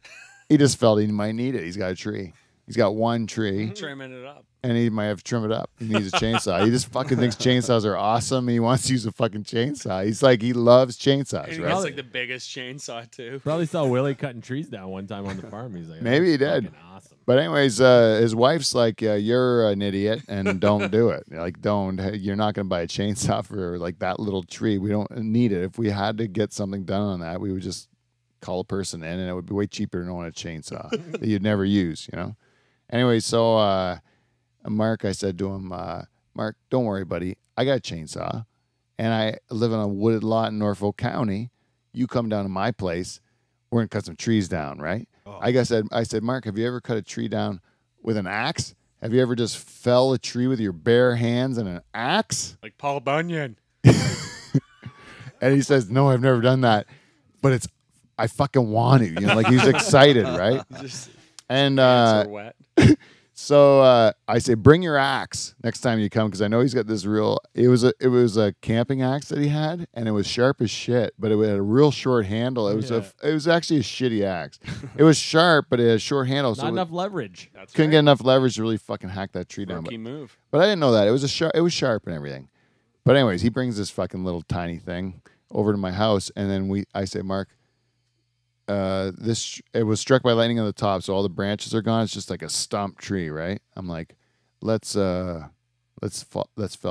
Speaker 1: He just felt he might need it. He's got a tree. He's got one tree,
Speaker 3: trimming it up.
Speaker 1: and he might have to trim it up. He needs a chainsaw. He just fucking thinks chainsaws are awesome. He wants to use a fucking chainsaw. He's like, he loves chainsaws,
Speaker 3: And he
Speaker 1: right?
Speaker 3: has like the biggest chainsaw too.
Speaker 2: Probably saw Willie cutting trees down one time on the farm. He's like,
Speaker 1: Maybe he
Speaker 2: "That's
Speaker 1: did.
Speaker 2: fucking Awesome.
Speaker 1: But anyways, his wife's like, "You're an idiot, and don't do it. Like, don't. You're not going to buy a chainsaw for like that little tree. We don't need it. If we had to get something done on that, we would just call a person in, and it would be way cheaper than owning a chainsaw that you'd never use, Anyway, so Mark, I said to him, "Mark, don't worry, buddy. I got a chainsaw, and I live on a wooded lot in Norfolk County. You come down to my place. We're gonna cut some trees down, right?" I said, "Mark, have you ever cut a tree down with an axe? Have you ever just fell a tree with your bare hands and an axe?"
Speaker 3: Like Paul Bunyan.
Speaker 1: And he says, "No, I've never done that, but I fucking want to." Like he's excited, right?
Speaker 3: Just
Speaker 1: And
Speaker 3: hands are wet.
Speaker 1: so I say, "Bring your axe next time you come," because I know he's got this real. It was a camping axe that he had, and it was sharp as shit, but it had a real short handle. It was actually a shitty axe. It was sharp, but it had a short handle, so
Speaker 2: Not enough leverage.
Speaker 3: That's
Speaker 1: couldn't
Speaker 3: right.
Speaker 1: get enough leverage to really fucking hack that tree down.
Speaker 3: Rookie move.
Speaker 1: But I didn't know that it was It was sharp and everything. But anyways, he brings this fucking little tiny thing over to my house, and then I say, "Mark, it was struck by lightning on the top, so all the branches are gone. It's just like a stump tree, right?" I'm like, let's fell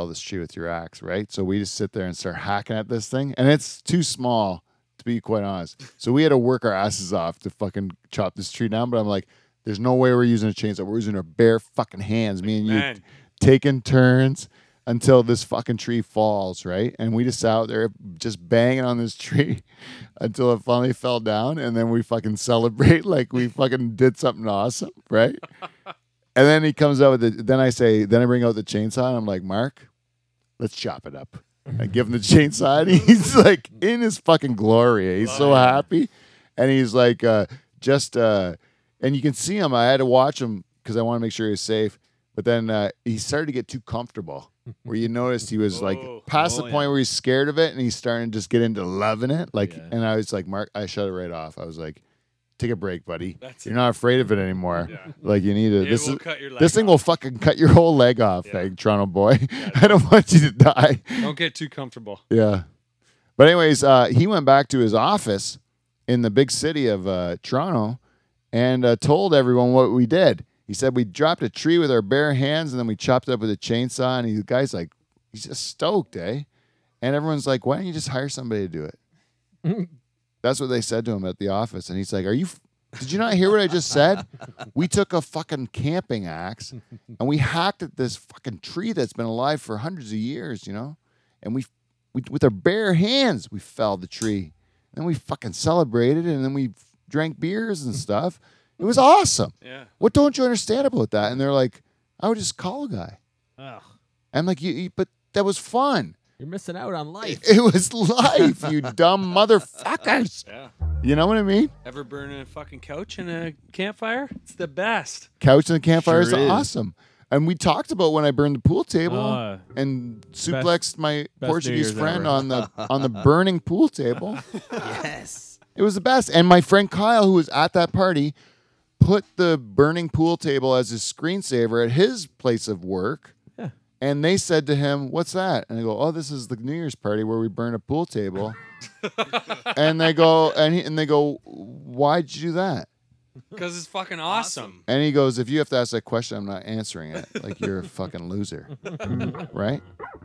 Speaker 1: this tree with your axe, right?" So we just sit there and start hacking at this thing, and it's too small, to be quite honest. So we had to work our asses off to fucking chop this tree down. But I'm like, there's no way we're using a chainsaw. We're using our bare fucking hands, me and you,
Speaker 3: Man.
Speaker 1: taking turns until this fucking tree falls, right? And we just sat out there just banging on this tree until it finally fell down, and then we fucking celebrate like we fucking did something awesome, right? And then he comes out with then I bring out the chainsaw, and I'm like, "Mark, let's chop it up." I give him the chainsaw, and he's like in his fucking glory. He's so happy. and he's like, and you can see him. I had to watch him because I want to make sure he's safe. But then he started to get too comfortable, where you noticed he was like past the point where he's scared of it, and he's starting to just get into loving it. Like, and I was like, Mark, I shut it right off. I was like, take a break, buddy. You're not afraid of it anymore.
Speaker 3: Yeah.
Speaker 1: Like, you need to.
Speaker 3: This
Speaker 1: Thing will fucking cut your whole leg off, Toronto boy. I don't want you to die.
Speaker 3: Don't get too comfortable.
Speaker 1: Yeah. But anyways, he went back to his office in the big city of Toronto and told everyone what we did. He said we dropped a tree with our bare hands and then we chopped it up with a chainsaw. And the guy's like, he's just stoked, eh? And everyone's like, why don't you just hire somebody to do it? That's what they said to him at the office. And he's like, did you not hear what I just said? We took a fucking camping axe and we hacked at this fucking tree that's been alive for hundreds of years, you know? And we with our bare hands, we felled the tree. And then we fucking celebrated and then we drank beers and stuff. It was awesome.
Speaker 3: Yeah.
Speaker 1: What don't you understand about that? And they're like, I would just call a guy.
Speaker 2: Ugh.
Speaker 1: I'm like, but that was fun.
Speaker 2: You're missing out on life.
Speaker 1: It was life, you dumb motherfuckers.
Speaker 3: Yeah.
Speaker 1: You know what I mean?
Speaker 3: Ever burn a fucking couch in a campfire? It's the best.
Speaker 1: Couch and the campfire
Speaker 6: Sure
Speaker 1: is
Speaker 6: is.
Speaker 1: awesome. And we talked about when I burned the pool table and suplexed my
Speaker 2: best
Speaker 1: Portuguese
Speaker 2: New Year's
Speaker 1: friend
Speaker 2: ever.
Speaker 1: on the burning pool table.
Speaker 6: Yes.
Speaker 1: It was the best. And my friend Kyle, who was at that party, put the burning pool table as his screensaver at his place of work.
Speaker 2: Yeah.
Speaker 1: And they said to him, "What's that?" And I go, "Oh, this is the New Year's party where we burn a pool table." And they go, "Why'd you do that?"
Speaker 3: Because it's fucking awesome.
Speaker 1: And he goes, "If you have to ask that question, I'm not answering it. Like, you're a fucking loser." Right?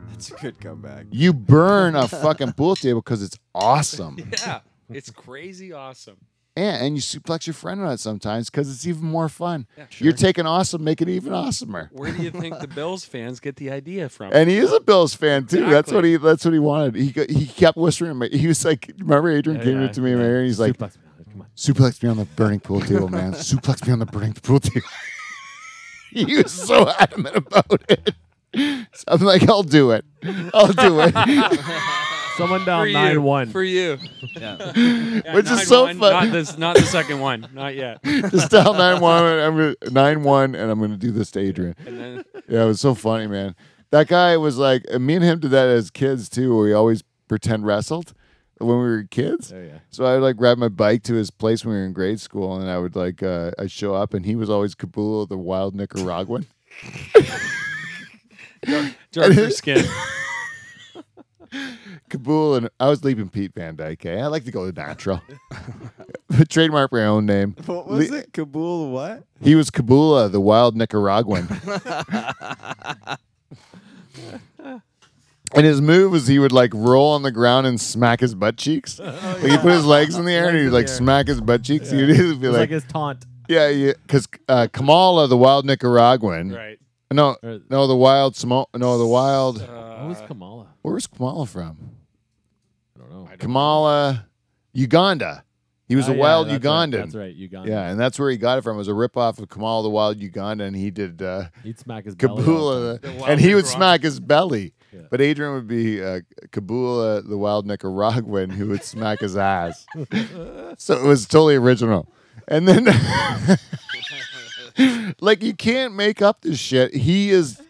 Speaker 4: That's a good comeback.
Speaker 1: You burn a fucking pool table because it's awesome.
Speaker 3: Yeah. It's crazy awesome.
Speaker 1: And you suplex your friend on it sometimes because it's even more fun.
Speaker 3: Yeah,
Speaker 1: You're taking awesome, make it even awesomer.
Speaker 3: Where do you think the Bills fans get the idea from?
Speaker 1: And he is a Bills fan too.
Speaker 3: Exactly.
Speaker 1: That's what he wanted. He kept whispering. In my, he was like, remember Adrian came into me in my ear and he's like,
Speaker 2: Suplex me on it, come on.
Speaker 1: suplex me on the burning pool table, man. Suplex me on the burning pool table. He was so adamant about it. So I'm like, I'll do it. I'll do it.
Speaker 2: Someone
Speaker 3: For
Speaker 2: down
Speaker 3: you.
Speaker 2: 9-1.
Speaker 3: For you.
Speaker 6: Yeah.
Speaker 3: Yeah,
Speaker 1: Which is so
Speaker 3: 9-1,
Speaker 1: fun.
Speaker 3: Not the second one. Not yet.
Speaker 1: Just tell 9-1. I'm 9-1, and I'm gonna do this to Adrian.
Speaker 3: And then
Speaker 1: Yeah, it was so funny, man. That guy was like, and me and him did that as kids too, where we always pretend wrestled when we were kids.
Speaker 2: Oh, yeah.
Speaker 1: So I would like ride my bike to his place when we were in grade school, and I would like I'd show up, and he was always Kabul, the wild Nicaraguan.
Speaker 3: darker skin.
Speaker 1: Kabul, and I was Leaping Pete Van Dyke. Eh? I like to go the natural. Trademark my own name.
Speaker 4: What was it? Kabul what?
Speaker 1: He was Kabula, the wild Nicaraguan. And his move was he would like roll on the ground and smack his butt cheeks. Like he'd put his legs in the air and he'd like smack his butt cheeks. He'd be
Speaker 2: It was like
Speaker 1: like,
Speaker 2: his taunt.
Speaker 1: yeah, because Kamala, the wild Nicaraguan.
Speaker 3: Right.
Speaker 1: No, the wild the wild.
Speaker 2: What was Kamala?
Speaker 1: Where's Kamala from?
Speaker 2: I don't know.
Speaker 1: Kamala, Uganda. He was
Speaker 2: Oh,
Speaker 1: a
Speaker 2: yeah,
Speaker 1: wild
Speaker 2: that's
Speaker 1: Ugandan.
Speaker 2: Right, that's right, Ugandan.
Speaker 1: Yeah, and that's where he got it from. It was a ripoff of Kamala the Wild Uganda, and he did
Speaker 2: He'd smack his belly. all the
Speaker 1: Kabula,
Speaker 3: The wild
Speaker 1: and he would
Speaker 3: Nicaraguan.
Speaker 1: smack his belly.
Speaker 2: Yeah.
Speaker 1: But Adrian would be Kabula, the wild Nicaraguan, who would smack his ass. So it was totally original. And then, like, you can't make up this shit. He is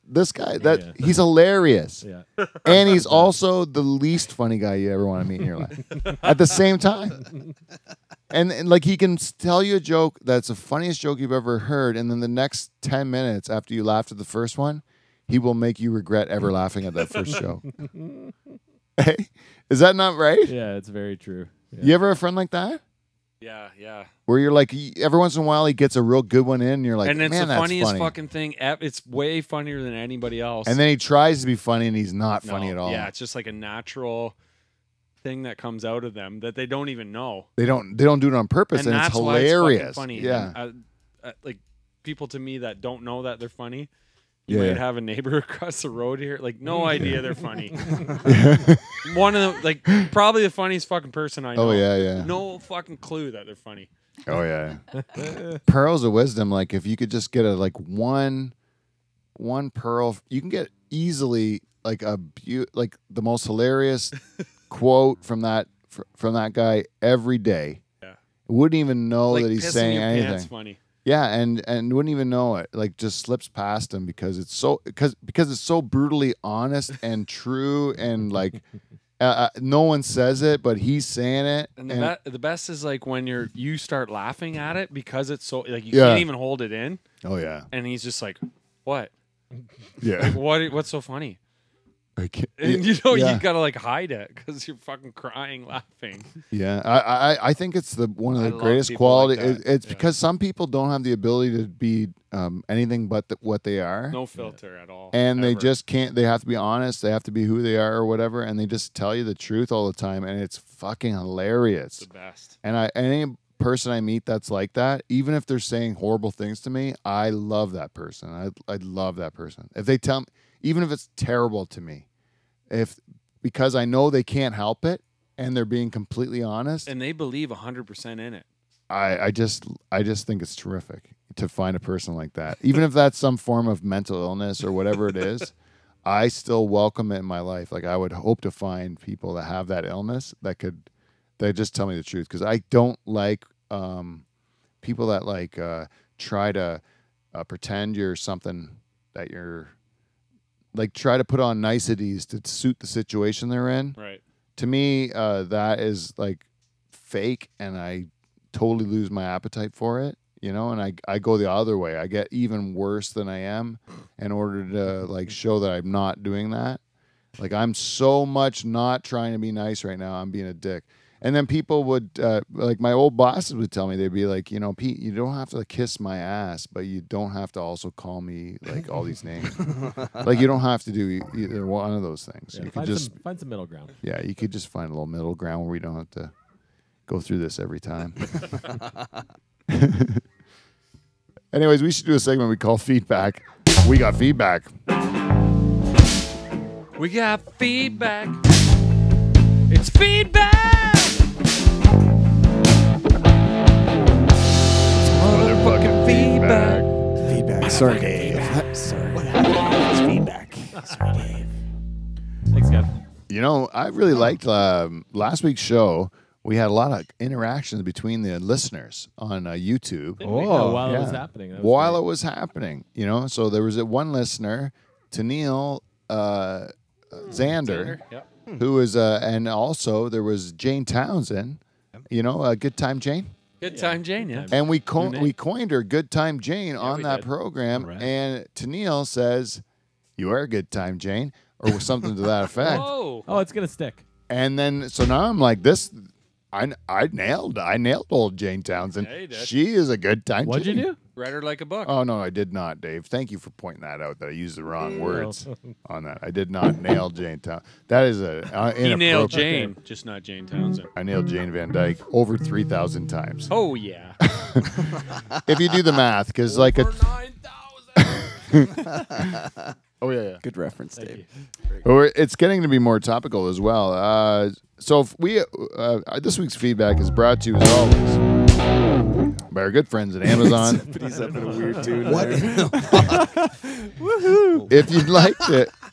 Speaker 1: this guy. He's hilarious,
Speaker 2: Yeah.
Speaker 1: and he's also the least funny guy you ever want to meet in your life. At the same time. And like he can tell you a joke that's the funniest joke you've ever heard, and then the next 10 minutes after you laughed at the first one, he will make you regret ever laughing at that first joke. Hey, is that not right?
Speaker 2: Yeah, it's very true. Yeah.
Speaker 1: You ever have a friend like that?
Speaker 3: Yeah, yeah.
Speaker 1: Where you're like, every once in a while he gets a real good one in, and you're like,
Speaker 3: And it's
Speaker 1: man,
Speaker 3: the
Speaker 1: that's
Speaker 3: funniest
Speaker 1: funny.
Speaker 3: fucking thing. It's way funnier than anybody else.
Speaker 1: And then he tries to be funny, and he's not
Speaker 3: No,
Speaker 1: funny at all.
Speaker 3: Yeah, it's just like a natural thing that comes out of them that they don't even know.
Speaker 1: They don't do it on purpose, and, it's
Speaker 3: that's why it's
Speaker 1: hilarious.
Speaker 3: fucking funny.
Speaker 1: Yeah.
Speaker 3: And, like people to me that don't know that they're funny. You
Speaker 1: Yeah.
Speaker 3: might have a neighbor across the road here, like no idea they're funny. One of them, like probably the funniest fucking person I know.
Speaker 1: Oh yeah, yeah.
Speaker 3: No fucking clue that they're funny.
Speaker 1: Oh yeah. Pearls of wisdom. Like if you could just get one pearl, you can get easily like like the most hilarious quote from that guy every day.
Speaker 3: Yeah.
Speaker 1: wouldn't even know
Speaker 3: like
Speaker 1: that he's
Speaker 3: pissing
Speaker 1: saying
Speaker 3: your
Speaker 1: anything.
Speaker 3: pants funny.
Speaker 1: Yeah, and wouldn't even know it. Like just slips past him because it's so because it's so brutally honest and true and like no one says it, but he's saying it.
Speaker 3: And the best is like when you start laughing at it because it's so like you
Speaker 1: Yeah.
Speaker 3: can't even hold it in,
Speaker 1: oh yeah,
Speaker 3: and he's just like, "What?
Speaker 1: yeah.
Speaker 3: What's so funny?"
Speaker 1: I can't-
Speaker 3: And you know
Speaker 1: yeah.
Speaker 3: you gotta like hide it because you're fucking crying laughing.
Speaker 1: Yeah, I think it's one of
Speaker 3: I
Speaker 1: the
Speaker 3: love
Speaker 1: greatest
Speaker 3: people like
Speaker 1: quality.
Speaker 3: that.
Speaker 1: It's
Speaker 3: Yeah.
Speaker 1: because some people don't have the ability to be anything but what they are.
Speaker 3: No filter at all.
Speaker 1: And they
Speaker 3: ever.
Speaker 1: just can't. They have to be honest. They have to be who they are or whatever, and they just tell you the truth all the time, and it's fucking hilarious.
Speaker 3: the best.
Speaker 1: And any person I meet that's like that, even if they're saying horrible things to me, I love that person. I love that person. If they tell me, even if it's terrible to me, because I know they can't help it, and they're being completely honest.
Speaker 3: And they believe 100% in it.
Speaker 1: I just think it's terrific to find a person like that. Even if that's some form of mental illness or whatever it is, I still welcome it in my life. Like I would hope to find people that have that illness that just tell me the truth, because I don't like people that like try to pretend you're something that you're like try to put on niceties to suit the situation they're in.
Speaker 3: Right.
Speaker 1: To me, that is like fake, and I totally lose my appetite for it, you know, and I go the other way. I get even worse than I am in order to like show that I'm not doing that. Like I'm so much not trying to be nice right now. I'm being a dick. And then people would, like my old bosses would tell me, they'd be like, you know, Pete, you don't have to kiss my ass, but you don't have to also call me like all these names. Like you don't have to do either one of those things.
Speaker 2: Yeah,
Speaker 1: You could just,
Speaker 2: find some middle ground.
Speaker 1: yeah, you could just find a little middle ground where we don't have to go through this every time. Anyways, we should do a segment we call feedback. We got feedback.
Speaker 3: We got feedback. It's feedback.
Speaker 1: Motherfucking feedback.
Speaker 6: Feedback.
Speaker 4: Sorry, Dave.
Speaker 6: Sorry. It's feedback. Sorry, Dave.
Speaker 2: Thanks, Kev.
Speaker 1: You know, I really liked last week's show. We had a lot of interactions between the listeners on YouTube
Speaker 2: While it was
Speaker 1: yeah.
Speaker 2: happening. That was
Speaker 1: while
Speaker 2: great.
Speaker 1: it was happening. You know, so there was one listener, Tennille Xander,
Speaker 3: Yep.
Speaker 1: who was, and also there was Jane Townsend. You know, Good Time Jane.
Speaker 3: Good time, Jane. Yeah.
Speaker 1: And we
Speaker 3: name.
Speaker 1: we coined her Good Time Jane on
Speaker 3: we
Speaker 1: that
Speaker 3: did.
Speaker 1: program.
Speaker 6: Right.
Speaker 1: And Tennille says, "You are a good time, Jane," or something to that effect.
Speaker 3: Whoa.
Speaker 2: Oh, it's gonna stick.
Speaker 1: And then so now I'm like this. I nailed old Jane Townsend.
Speaker 3: Yeah, you did.
Speaker 1: She is a good time.
Speaker 2: What'd you
Speaker 1: Jane.
Speaker 2: do?
Speaker 3: Read her like a book.
Speaker 1: Oh no, I did not, Dave. Thank you for pointing that out. That I used the wrong words on that. I did not nail Jane Townsend. That is a
Speaker 3: He nailed
Speaker 1: inappropriate-
Speaker 3: Jane, just not Jane Townsend.
Speaker 1: I nailed Jane Van Dyke over 3,000 times.
Speaker 3: Oh yeah.
Speaker 1: If you do the math, because like a
Speaker 3: 9,000.
Speaker 1: oh yeah.
Speaker 4: Good reference,
Speaker 2: Thank
Speaker 4: Dave.
Speaker 2: you.
Speaker 1: Well, it's getting to be more topical as well. So if we this week's feedback is brought to you as always by our good friends at Amazon.
Speaker 4: But he's up in a weird tune.
Speaker 6: What?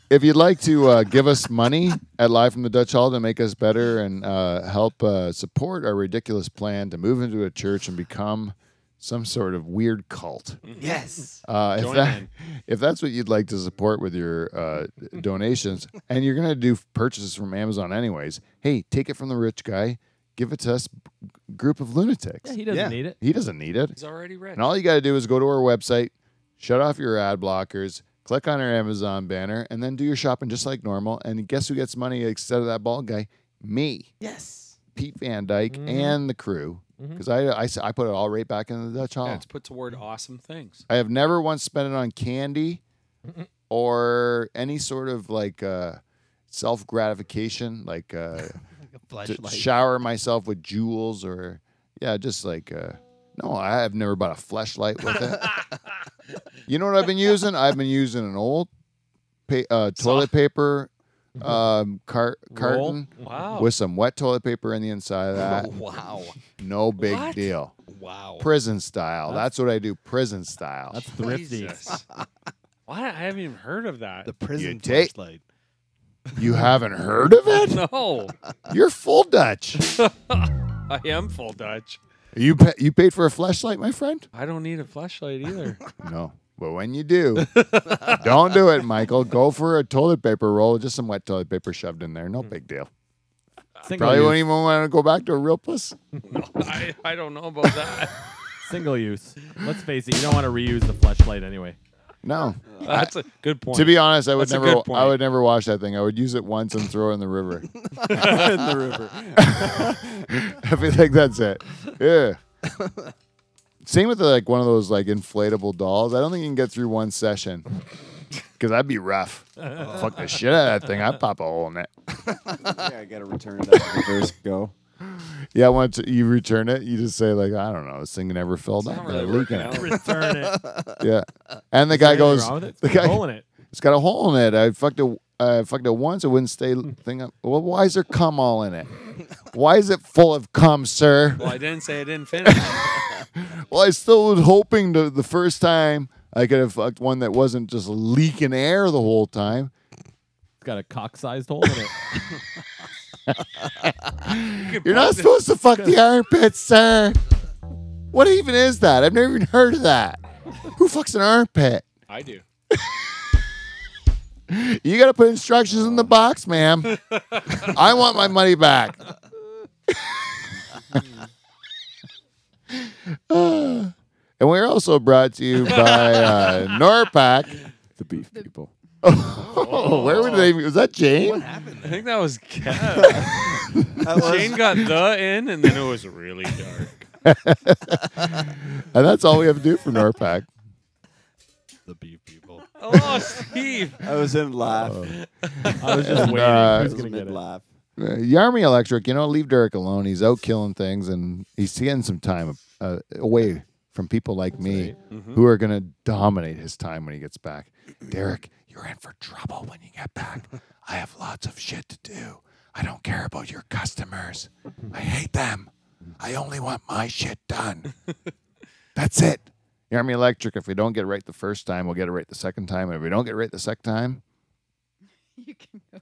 Speaker 1: If you'd like to give us money at Live from the Dutch Hall to make us better and help support our ridiculous plan to move into a church and become some sort of weird cult.
Speaker 6: Yes.
Speaker 3: Join in.
Speaker 1: If that's what you'd like to support with your donations, and you're going to do purchases from Amazon anyways, hey, take it from the rich guy, give it to us, group of lunatics.
Speaker 2: Yeah, he doesn't
Speaker 4: Yeah.
Speaker 2: need it.
Speaker 1: He doesn't need it.
Speaker 3: He's already rich.
Speaker 1: And all you got to do is go to our website, shut off your ad blockers, click on our Amazon banner, and then do your shopping just like normal. And guess who gets money instead of that bald guy? Me,
Speaker 6: Yes.
Speaker 1: Pete Van Dyke, and the crew. Because I put it all right back in the Dutch Hall.
Speaker 3: Yeah, it's put toward awesome things.
Speaker 1: I have never once spent it on candy or any sort of like self gratification, like to
Speaker 6: Flashlight.
Speaker 1: shower myself with jewels or just like no, I have never bought a fleshlight with it. You know what I've been using? I've been using an old toilet paper carton
Speaker 3: Wow.
Speaker 1: with some wet toilet paper in the inside of that.
Speaker 6: Wow.
Speaker 1: No big
Speaker 3: What?
Speaker 1: deal.
Speaker 6: Wow.
Speaker 1: Prison style. That's what I do. Prison style.
Speaker 2: That's thrifty.
Speaker 3: Jesus. What? I haven't even heard of that.
Speaker 6: The prison
Speaker 1: take-
Speaker 6: flashlight.
Speaker 1: You haven't heard of it?
Speaker 3: No.
Speaker 1: You're full Dutch.
Speaker 3: I am full Dutch.
Speaker 1: You paid for a flashlight, my friend?
Speaker 3: I don't need a flashlight either.
Speaker 1: No. But when you do, don't do it, Michael. Go for a toilet paper roll, just some wet toilet paper shoved in there. No big deal.
Speaker 2: Single
Speaker 1: Probably
Speaker 2: use.
Speaker 1: won't even want to go back to a real puss.
Speaker 3: I don't know about that.
Speaker 2: Single use. Let's face it, you don't want to reuse the flashlight anyway.
Speaker 1: No.
Speaker 3: That's a good point.
Speaker 1: To be honest, I would
Speaker 3: That's a
Speaker 1: never.
Speaker 3: good point.
Speaker 1: I would never wash that thing. I would use it once and throw it in the river.
Speaker 4: In the river.
Speaker 1: I feel like that's it. Yeah. Same with like one of those like inflatable dolls. I don't think you can get through one session because that'd be rough. Fuck the shit out of that thing. I'd pop a hole in it.
Speaker 4: Yeah, I gotta return it after the first go.
Speaker 1: Yeah, once you return it, you just say like, I don't know, this thing never filled up.
Speaker 3: not
Speaker 1: They're
Speaker 3: really
Speaker 1: leaking
Speaker 3: working
Speaker 1: it.
Speaker 3: out.
Speaker 2: Return it.
Speaker 1: Yeah, and the guy
Speaker 2: Anything
Speaker 1: goes,
Speaker 2: wrong with it?
Speaker 1: the
Speaker 2: There's a
Speaker 1: guy,
Speaker 2: hole in it.
Speaker 1: it's got a hole in it. I fucked it once. It wouldn't stay thing up. Well, why is there cum all in it? Why is it full of cum, sir?
Speaker 3: Well, I didn't say I didn't finish.
Speaker 1: Well, I still was hoping the first time I could have fucked one that wasn't just leaking air the whole time.
Speaker 2: It's got a cock-sized hole in it.
Speaker 1: You're not supposed to fuck the armpits, sir. What even is that? I've never even heard of that. Who fucks an armpit?
Speaker 3: I do.
Speaker 1: You got to put instructions in the box, ma'am. I want my money back. And we're also brought to you by Norpac. The beef people. Oh, where would they? Was that Jane?
Speaker 3: I think that was Kev. Shane got the in, and then it was really dark.
Speaker 1: And that's all we have to do for Norpac.
Speaker 2: The beef people.
Speaker 3: Oh, Steve.
Speaker 4: I was in laugh.
Speaker 2: I was just waiting.
Speaker 1: I
Speaker 2: Who's
Speaker 4: I was
Speaker 2: going to get
Speaker 4: mid
Speaker 2: it?
Speaker 4: laugh.
Speaker 1: Yarmy Electric, leave Derek alone. He's out killing things, and he's getting some time away from people like me who are going to dominate his time when he gets back. Derek, you're in for trouble when you get back. I have lots of shit to do. I don't care about your customers. I hate them. I only want my shit done. That's it. Yarmy Electric, if we don't get it right the first time, we'll get it right the second time. And if we don't get it right the second time,
Speaker 7: You can go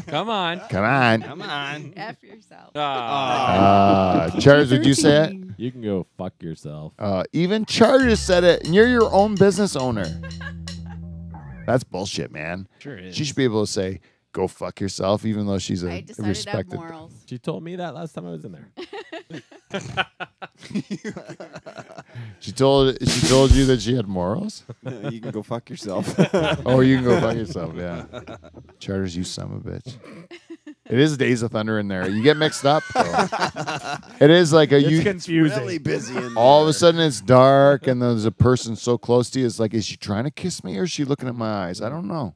Speaker 3: Come on.
Speaker 1: come on.
Speaker 4: Come on.
Speaker 7: F yourself.
Speaker 1: Charles, would you say it?
Speaker 2: You can go fuck yourself.
Speaker 1: Even Charles said it, and you're your own business owner. That's bullshit, man.
Speaker 6: Sure is.
Speaker 1: She should be able to say, go fuck yourself, even though she's
Speaker 7: I
Speaker 1: a
Speaker 7: decided to have
Speaker 1: respected.
Speaker 7: morals.
Speaker 2: She told me that last time I was in there.
Speaker 1: She told you that she had morals?
Speaker 4: You can go fuck yourself.
Speaker 1: Oh, you can go fuck yourself, yeah. Charters, you son of a bitch. It is Days of Thunder in there. You get mixed up, though. It is like a
Speaker 2: It's
Speaker 1: you.
Speaker 2: confusing.
Speaker 4: really busy in
Speaker 1: All of
Speaker 4: there.
Speaker 1: a sudden, it's dark, and there's a person so close to you. It's like, is she trying to kiss me, or is she looking at my eyes? I don't know.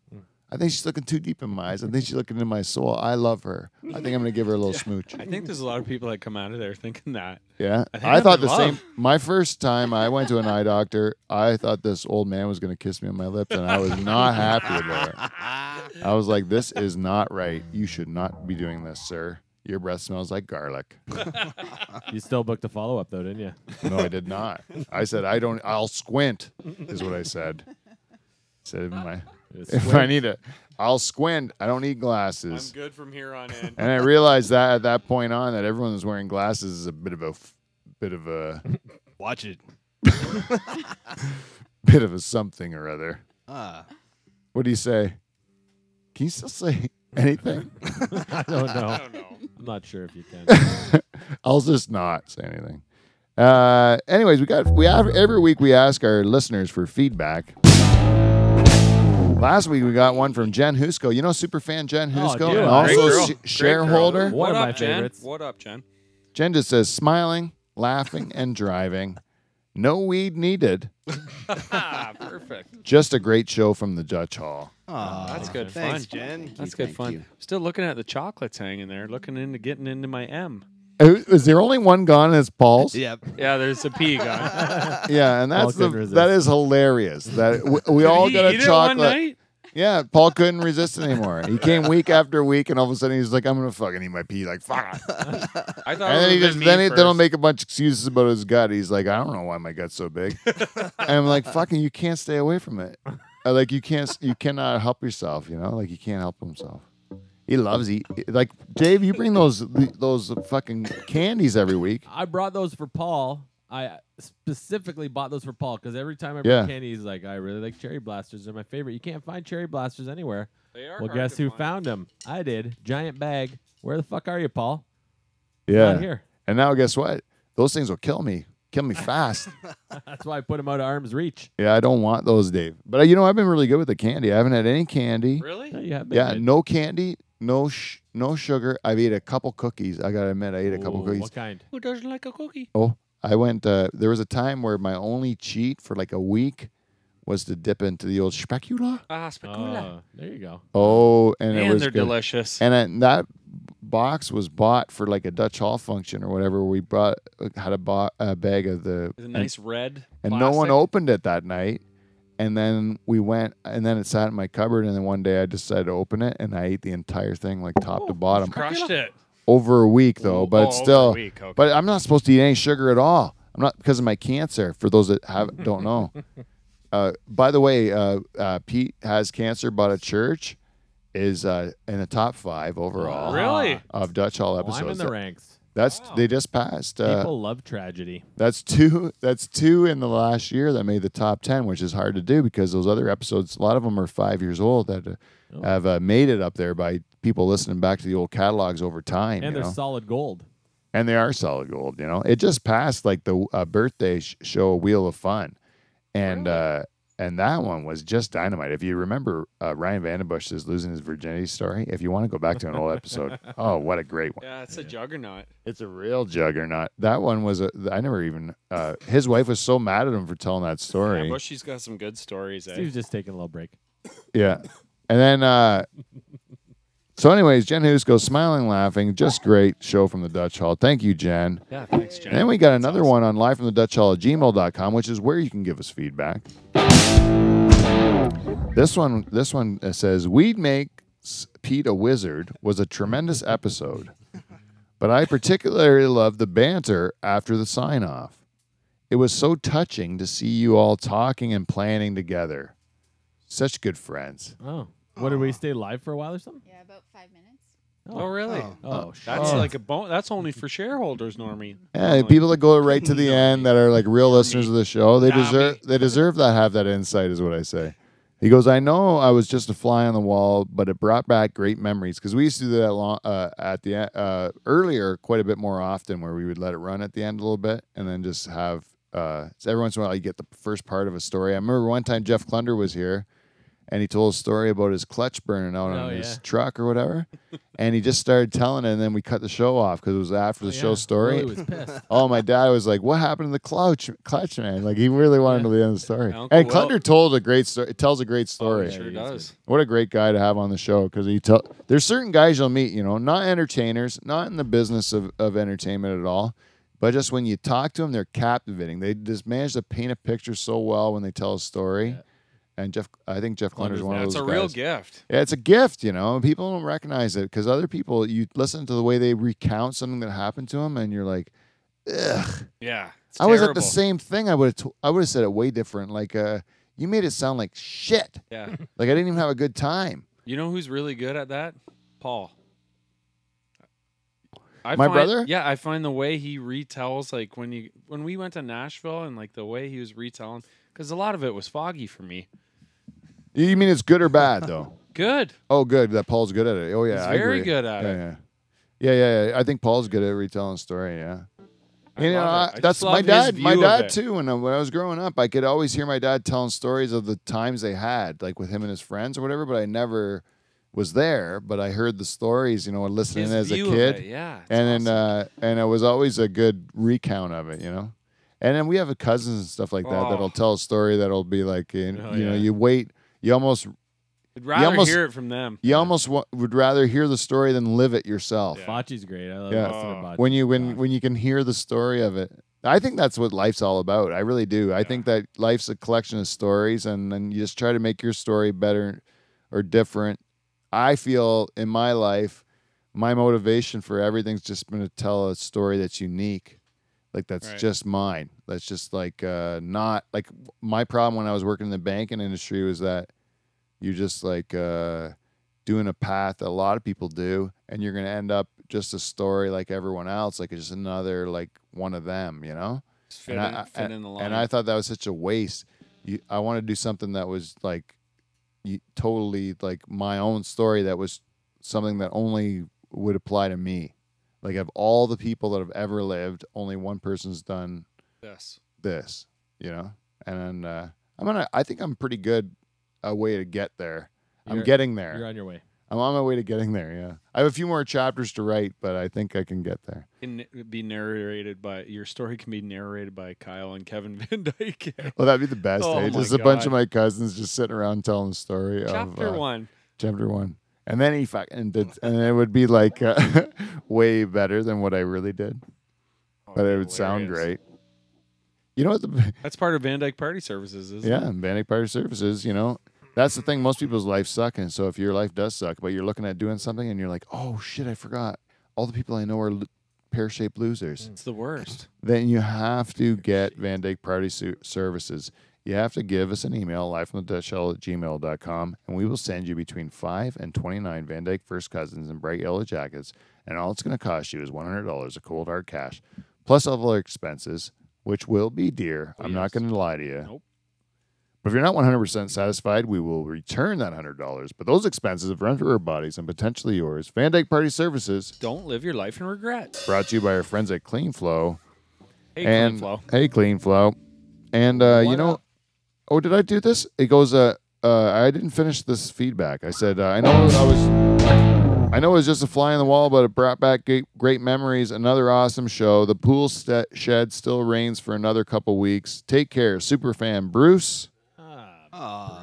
Speaker 1: I think she's looking too deep in my eyes. I think she's looking into my soul. I love her. I think I'm going to give her a little smooch.
Speaker 3: I think there's a lot of people that come out of there thinking that.
Speaker 1: Yeah.
Speaker 3: I think
Speaker 1: I
Speaker 3: I'm
Speaker 1: thought
Speaker 3: in
Speaker 1: the same.
Speaker 3: love.
Speaker 1: My first time I went to an eye doctor, I thought this old man was going to kiss me on my lips, and I was not happy about it. I was like, this is not right. You should not be doing this, sir. Your breath smells like garlic.
Speaker 2: You still booked a follow-up, though, didn't you?
Speaker 1: No, I did not. I said, I'll squint, is what I said. Said if I need it, I'll squint. I don't need
Speaker 3: I'm
Speaker 1: glasses.
Speaker 3: good from here on in.
Speaker 1: And I realized that at that point on, that everyone that's wearing glasses is a bit of a
Speaker 6: Watch it.
Speaker 1: bit of a something or other.
Speaker 6: Ah.
Speaker 1: What do you say? Can you still say anything?
Speaker 2: I don't know.
Speaker 3: I don't know.
Speaker 2: I'm not sure if you can.
Speaker 1: I'll just not say anything. Anyways, we have every week we ask our listeners for feedback. Last week we got one from Jen Husko. You know superfan Jen
Speaker 2: Oh,
Speaker 1: Husko,
Speaker 2: dude.
Speaker 1: and
Speaker 2: Great
Speaker 1: also
Speaker 3: girl.
Speaker 1: a
Speaker 3: Great
Speaker 1: shareholder.
Speaker 2: One
Speaker 3: What
Speaker 2: of
Speaker 3: up,
Speaker 2: my
Speaker 3: Jen?
Speaker 2: favorites.
Speaker 3: What up, Jen?
Speaker 1: Jen just says smiling, laughing, and driving. No weed needed.
Speaker 3: Perfect.
Speaker 1: Just a great show from the Dutch Hall.
Speaker 3: That's good
Speaker 6: Thanks,
Speaker 3: fun.
Speaker 6: Jen.
Speaker 3: That's good
Speaker 4: Thank
Speaker 3: fun.
Speaker 4: you.
Speaker 3: Still looking at the chocolates hanging there, getting into my M.
Speaker 1: Is there only one gone? And it's Paul's.
Speaker 6: Yep.
Speaker 3: Yeah, there's a P gone.
Speaker 1: Yeah, and that's
Speaker 2: Paul couldn't resist.
Speaker 1: that is hilarious. That we all
Speaker 3: Did
Speaker 1: got
Speaker 3: he
Speaker 1: a
Speaker 3: eat it one
Speaker 1: chocolate.
Speaker 3: night?
Speaker 1: Yeah, Paul couldn't resist anymore. He came week after week, and all of a sudden he's like, "I'm gonna fucking eat my pee." Like, fuck.
Speaker 3: I thought
Speaker 1: And
Speaker 3: it
Speaker 1: then he
Speaker 3: would've
Speaker 1: just
Speaker 3: been
Speaker 1: then
Speaker 3: me
Speaker 1: he will
Speaker 3: first.
Speaker 1: make a bunch of excuses about his gut. He's like, I don't know why my gut's so big. And I'm like, fucking, you can't stay away from it. Like you cannot help yourself. Like he can't help himself. He loves like Dave. You bring those fucking candies every week.
Speaker 2: I brought those for Paul. I specifically bought those for Paul because every time I
Speaker 1: Yeah.
Speaker 2: bring candy, he's like, I really like cherry blasters. They're my favorite. You can't find cherry blasters anywhere.
Speaker 3: They are
Speaker 2: Well,
Speaker 3: hard
Speaker 2: guess
Speaker 3: to
Speaker 2: who
Speaker 3: find.
Speaker 2: found them? I did. Giant bag. Where the fuck are you, Paul?
Speaker 1: Yeah.
Speaker 2: Not here.
Speaker 1: And now guess what? Those things will kill me. Kill me fast.
Speaker 2: That's why I put them out of arm's reach.
Speaker 1: Yeah, I don't want those, Dave. But you know, I've been really good with the candy. I haven't had any candy.
Speaker 3: Really?
Speaker 2: No, you have been
Speaker 1: Yeah,
Speaker 2: good.
Speaker 1: no candy, no sugar. I've ate a couple cookies. I gotta admit, I ate a couple
Speaker 2: Ooh,
Speaker 1: cookies.
Speaker 2: What kind?
Speaker 3: Who doesn't like a cookie?
Speaker 1: Oh, I went. There was a time where my only cheat for like a week was to dip into the old specula.
Speaker 3: Ah, specula.
Speaker 2: There you go.
Speaker 1: Oh, and it
Speaker 3: Man,
Speaker 1: was
Speaker 3: they're
Speaker 1: good.
Speaker 3: delicious.
Speaker 1: And that box was bought for like a Dutch Hall function or whatever. We had a bag of the
Speaker 3: It's a nice red.
Speaker 1: and no one
Speaker 3: plastic.
Speaker 1: opened it that night. And then we went, and then it sat in my cupboard. And then one day I decided to open it, and I ate the entire thing, like top to bottom.
Speaker 3: Crushed it.
Speaker 1: Over a week though, but it's
Speaker 3: over a
Speaker 1: still.
Speaker 3: week, okay.
Speaker 1: But I'm not supposed to eat any sugar at all. I'm not because of my cancer. For those that don't know. By the way, Pete has cancer, but a church is in the top 5 overall
Speaker 3: Really?
Speaker 1: of Dutch Hall
Speaker 2: Well, I'm in
Speaker 1: episodes.
Speaker 2: the ranks.
Speaker 1: That's they just passed.
Speaker 2: People love tragedy.
Speaker 1: That's two in the last year that made the top 10, which is hard to do because those other episodes, a lot of them are 5 years old that have made it up there by people listening back to the old catalogs over time.
Speaker 2: And
Speaker 1: you
Speaker 2: they're
Speaker 1: know?
Speaker 2: solid gold.
Speaker 1: And they are solid gold. You know, it just passed like the birthday show, Wheel of Fun, and that one was just dynamite. If you remember Ryan Vandenbush's losing his virginity story, if you want to go back to an old episode, oh, what a great one!
Speaker 3: Yeah, it's a juggernaut.
Speaker 1: It's a real juggernaut. That one was I never even. His wife was so mad at him for telling that story.
Speaker 3: Yeah, Bushy's got some good stories. Eh?
Speaker 2: Steve's just taking a little break.
Speaker 1: Yeah. And then, so anyways, Jen Hoos goes smiling, laughing. Just great show from the Dutch Hall. Thank you, Jen.
Speaker 3: Yeah, thanks, Jen.
Speaker 1: And then we got another one on live from the Dutch Hall at gmail.com, which is where you can give us feedback. This one says, Weed Makes Pete a Wizard was a tremendous episode, but I particularly loved the banter after the sign-off. It was so touching to see you all talking and planning together. Such good friends.
Speaker 2: Oh. What, did we stay live for a while or something?
Speaker 7: Yeah, about 5 minutes.
Speaker 3: Oh, really?
Speaker 2: Oh, shit.
Speaker 3: That's like a That's only for shareholders, Normie.
Speaker 1: Yeah, people that go right to the end that are like real listeners of the show, they
Speaker 3: Nah,
Speaker 1: deserve that have that insight, is what I say. He goes, I know I was just a fly on the wall, but it brought back great memories because we used to do that at the earlier quite a bit more often, where we would let it run at the end a little bit and then just have so every once in a while you get the first part of a story. I remember one time Jeff Klunder was here. And he told a story about his clutch burning out on his truck or whatever. And he just started telling it, and then we cut the show off because it was after the show story.
Speaker 2: Willie was pissed.
Speaker 1: Oh, my dad was like, what happened to the clutch, man? Like, he really wanted to know the end of the story.
Speaker 3: Uncle
Speaker 1: And
Speaker 3: Will.
Speaker 1: Klunder told a great story. It tells a great story.
Speaker 3: Oh, sure does.
Speaker 1: What a great guy to have on the show because there's certain guys you'll meet, not entertainers, not in the business of entertainment at all. But just when you talk to them, they're captivating. They just manage to paint a picture so well when they tell a story. Yeah. And I think Jeff Klunder's one of those
Speaker 3: That's a
Speaker 1: guys.
Speaker 3: real gift.
Speaker 1: Yeah, it's a gift, People don't recognize it because other people, you listen to the way they recount something that happened to them, and you're like, ugh.
Speaker 3: Yeah, it's
Speaker 1: I was at
Speaker 3: terrible.
Speaker 1: the same thing. I would have said it way different. Like, you made it sound like shit.
Speaker 3: Yeah.
Speaker 1: Like I didn't even have a good time.
Speaker 3: You know who's really good at that? Paul.
Speaker 1: My brother?
Speaker 3: Yeah, I find the way he retells, like when we went to Nashville and like the way he was retelling, because a lot of it was foggy for me.
Speaker 1: You mean it's good or bad though?
Speaker 3: Good.
Speaker 1: Oh, good. That Paul's good at it. Oh yeah,
Speaker 3: He's
Speaker 1: I
Speaker 3: very
Speaker 1: agree.
Speaker 3: good at
Speaker 1: Yeah,
Speaker 3: it.
Speaker 1: yeah. I think Paul's good at retelling story. Yeah.
Speaker 3: I love it. I
Speaker 1: That's
Speaker 3: just
Speaker 1: my
Speaker 3: love his
Speaker 1: dad.
Speaker 3: view
Speaker 1: My
Speaker 3: of
Speaker 1: dad
Speaker 3: it.
Speaker 1: too. When I was growing up, I could always hear my dad telling stories of the times they had, like with him and his friends or whatever. But I never was there. But I heard the stories, listening
Speaker 3: His
Speaker 1: as a
Speaker 3: view of
Speaker 1: kid.
Speaker 3: it, yeah. It's
Speaker 1: And
Speaker 3: awesome.
Speaker 1: then and it was always a good recount of it, And then we have cousins and stuff like that
Speaker 3: Oh.
Speaker 1: that'll tell a story that'll be like,
Speaker 2: yeah.
Speaker 1: you wait, you almost
Speaker 3: I'd rather
Speaker 1: almost-
Speaker 3: hear it from them.
Speaker 1: would rather hear the story than live it yourself.
Speaker 3: Yeah.
Speaker 2: Bocce's great. I love
Speaker 1: Yeah.
Speaker 2: listening to Bocce.
Speaker 1: When you can hear the story of it. I think that's what life's all about. I really do. I think that life's a collection of stories, and then you just try to make your story better or different. I feel in my life, my motivation for everything's just been to tell a story that's unique. Like that's
Speaker 3: Right.
Speaker 1: just mine. That's just like not like my problem when I was working in the banking industry was that you're just like doing a path that a lot of people do, and you're going to end up just a story like everyone else, like it's just another like one of them, you know?
Speaker 3: Just fit in the line.
Speaker 1: And I thought that was such a waste. I want to do something that was like totally like my own story, that was something that only would apply to me. Like of all the people that have ever lived, only one person's done
Speaker 3: yes.
Speaker 1: this, you know? And I think I'm pretty good a way to get there. I'm getting there.
Speaker 2: You're on your way.
Speaker 1: I'm on my way to getting there, yeah. I have a few more chapters to write, but I think I can get there.
Speaker 3: Your story can be narrated by Kyle and Kevin Van Dyke.
Speaker 1: Well, that'd be the best.
Speaker 3: Oh
Speaker 1: Eh?
Speaker 3: my
Speaker 1: Just a bunch of
Speaker 3: God.
Speaker 1: my cousins just sitting around telling the story
Speaker 3: Chapter
Speaker 1: of
Speaker 3: 1.
Speaker 1: Chapter 1. And then he fucking did, and it would be like way better than what I really did.
Speaker 3: Oh,
Speaker 1: But it would sound
Speaker 3: hilarious.
Speaker 1: great. You know what?
Speaker 3: That's part of Van Dyke Party Services, isn't
Speaker 1: Yeah,
Speaker 3: it?
Speaker 1: Bannock Party Services, you know. That's the thing. Most people's lives suck. And so if your life does suck, but you're looking at doing something and you're like, oh, shit, I forgot. All the people I know are pear-shaped losers.
Speaker 3: It's the worst.
Speaker 1: Then you have to get Van Dyke Party Services. You have to give us an email, livefromthedutchshell@gmail.com, and we will send you between 5 and 29 Van Dyke First Cousins in bright yellow jackets. And all it's going to cost you is $100 of cold hard cash, plus all of our expenses, which will be dear. I'm not going to lie to you.
Speaker 3: Nope.
Speaker 1: But if you're not 100% satisfied, we will return that $100. But those expenses have run through our bodies and potentially yours. Van Dyke Party Services,
Speaker 3: Don't live your life in regret.
Speaker 1: brought to you by our friends at Clean Flow.
Speaker 3: Hey,
Speaker 1: And
Speaker 3: Clean Flow.
Speaker 1: hey, Clean Flow. And you know,
Speaker 2: up?
Speaker 1: oh, did I do this? It goes. I didn't finish this feedback. I said I know it was just a fly on the wall, but it brought back great memories. Another awesome show. The pool shed still rains for another couple weeks. Take care, super fan Bruce.